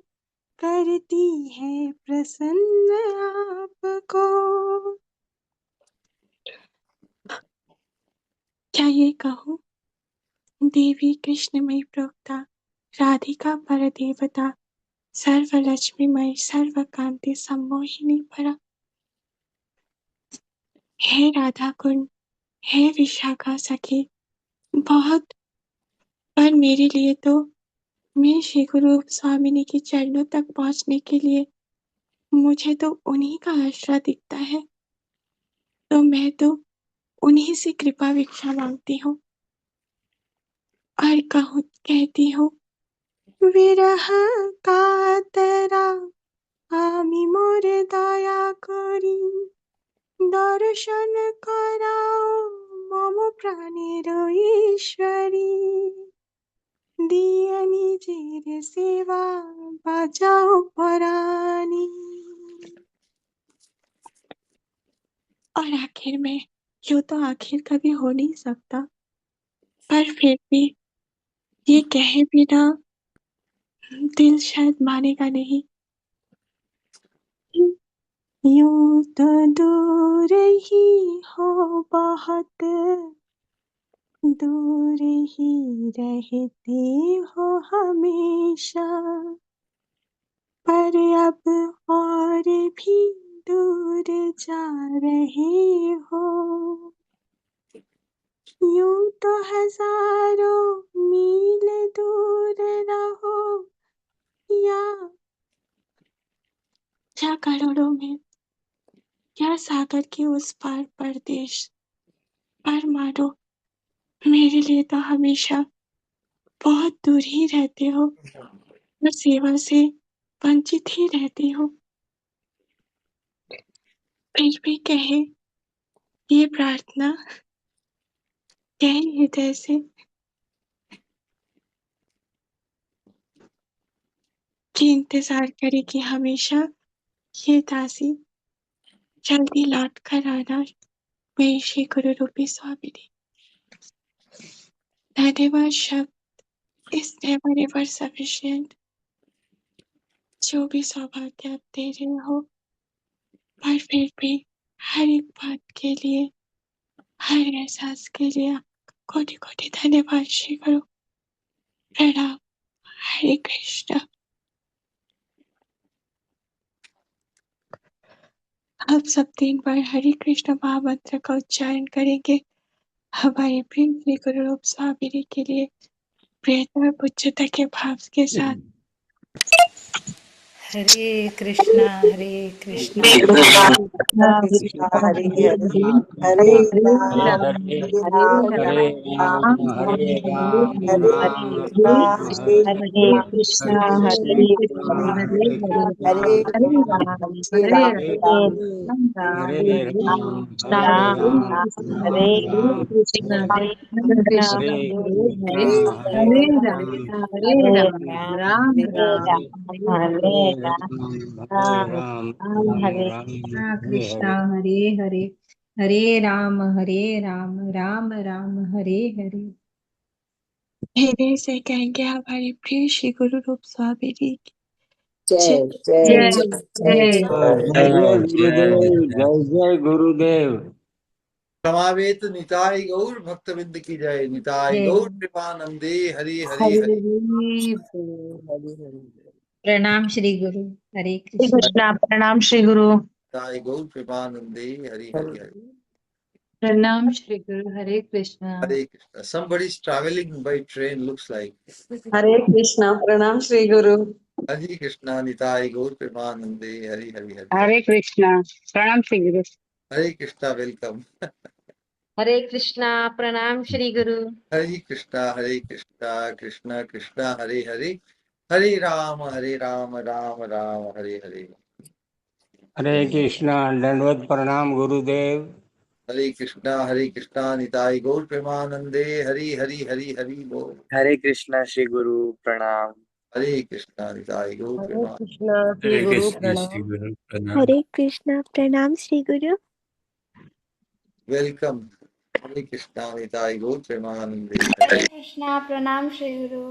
करती है प्रसन्न आपको। क्या ये कहूँ, देवी कृष्णमयी प्रवक्ता, राधिका परदेवता, सर्वलक्ष्मीमयी सर्वकांति सम्मोहिनी परा, हे राधा कुंड, हे विशाखा सखी, बहुत, पर मेरे लिए तो, मैं श्री गुरु स्वामिनी के चरणों तक पहुंचने के लिए मुझे तो उन्हीं का आसरा दिखता है, तो मैं तो उन्हीं से कृपा भिक्षा मांगती हूँ और कहती हूँ, विरह कातरा आमी मोर दया करी, दर्शन कराओ मम प्राणेर ईश्वरी, दिया निजेर सेवा बजाओ परानी। और आखिर में, यूं तो आखिर कभी हो नहीं सकता, पर फिर भी ये कहे बिना दिल शायद मानेगा नहीं। यूं तो दूर ही हो बहुत, दूर ही रहते हो हमेशा, पर अब और भी दूर जा रहे हो। यूं तो हजारों मील दूर रहो या करोड़ों में, या सागर के उस पार परदेश, पर मानो मेरे लिए तो हमेशा बहुत दूर ही रहते हो और सेवा से वंचित ही रहती हो। फिर भी कहे ये प्रार्थना, कहे हृदय से कि इंतजार करेगी हमेशा ये दासी जल्दी लौट कर आना, मेरी श्री गुरु रूपी स्वामिनी। धन्यवाद शब्द इस नेवर एवर सफिशिएंट, जो भी सौभाग्य आप दे रहे हो, पर फिर भी हर एक बात के लिए, हर एहसास के लिए आपका कोटि कोटि धन्यवाद श्री गुरु। प्रणाम। हरे कृष्णा। आप सब 3 बार हरे कृष्ण महामंत्र का उच्चारण करेंगे हमारे प्रिय श्री गुरु रूप स्वामिनी के लिए प्रियता उच्चता के भाव के साथ। हरे कृष्णा हरे कृष्णा कृष्ण हरे हरे हरे हरे राम हरे हरे हरे राम राम हरे राम हरे राम कृष्णा राम हरे हरे राम हरे हरे कृष्णा हरे हरे कृष्णा राम हरे राम हरे राम हरे राम राम हरे राम राम हरे हरे कृष्णा हरे कृष्णा हरे राम हरे राम हरे राम हरे राम राम राम राम हरे कृष्णा हरे हरे हरे हरे राम राम राम हरे हरे। धीरे से कहेंगे हमारे प्रिय श्री गुरु रूप स्वामिनी की जय जय। जय जय जय जय जय जय जय जय जय जय गुरुदेव। समावेत निताय गौर भक्तविंद की जय, निताय जय गौर कृपानंदे हरि हरि हरि हरि। बोल। प्रणाम श्री गुरु। हरे श्री कृष्ण। कृष्णा प्रणाम श्री गुरु। निताय गौर कृपानंदे हरि हरि हरि। प्रणाम श्री गुरु। हरे कृष्ण। हरे Krishna. Somebody is traveling by train looks like. हरे कृष्णा प्रणाम श्री गुरु। हरे कृष्णा निताय गौर प्रेमानंदे हरि हरि हरि हरि। हरे कृष्णा प्रणाम श्री गुरु। हरे कृष्णा वेलकम। हरे कृष्णा प्रणाम श्री गुरु। हरे कृष्णा कृष्णा कृष्णा हरे हरे, हरे राम राम राम हरे हरे। हरे कृष्णा दंडवत प्रणाम गुरुदेव। हरे कृष्णा निताय गौर प्रेमानंदे हरि हरि हरि हरि बोल। हरे कृष्णा श्री गुरु प्रणाम। हरे कृष्णा निताय गौर हरे प्रेमान। कृष्णा श्री हरे गुरु कृष्ण श्री प्रणाम। गुरु प्रणाम। हरे कृष्णा प्रणाम श्री गुरु। वेलकम। हरे कृष्णा निताई गौर प्रेमानंदे। हरे कृष्णा प्रणाम श्री गुरु।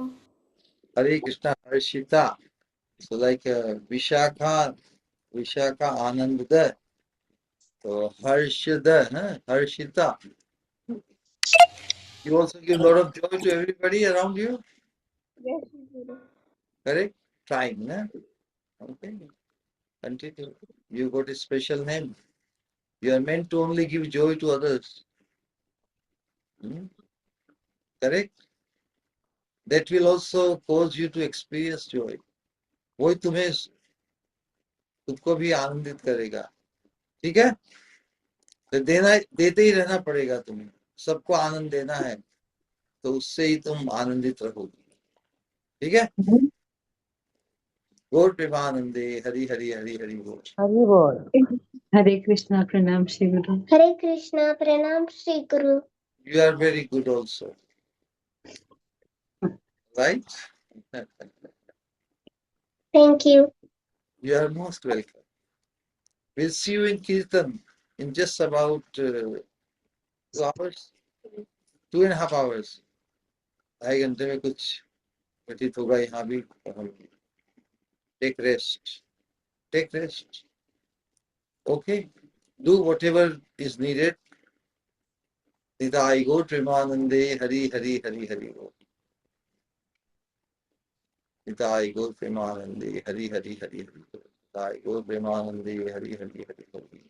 हरे Krishna Harshita. So like Vishakha Ananda. So Harshida, huh? Harshita. You also give a lot of joy to everybody around you. Yes, Guru. Correct? Trying, huh? Okay. Continue. You got a special name. You are meant to only give joy to others. Hmm? Correct? That will also cause you to experience joy. वही तुम्हें तुमको भी आनंदित करेगा। ठीक है? तो देते ही रहना पड़ेगा तुम्हें। सबको आनंद देना है, तो उससे ही तुम आनंदित रहोगे। ठीक है? गौर प्रेमानंदे हरि हरि हरि हरि बोल। हरि बोल। हरे कृष्णा प्रणाम श्री गुरु। हरे कृष्णा प्रणाम श्री गुरु। You are very good also. Right? Thank you. You are most welcome. We'll see you in Kirtan in just about 2 hours, 2.5 hours. 2.5 घंटे में कुछ व्यतीत होगा यहाँ भी। Take rest. Take rest. Okay? Do whatever is needed. Nidai go Premanande Hari Hari Hari Hari go. Nidai go Premanande Hari Hari Hari Hari go. Nidai go Premanande Hari Hari Hari Hari.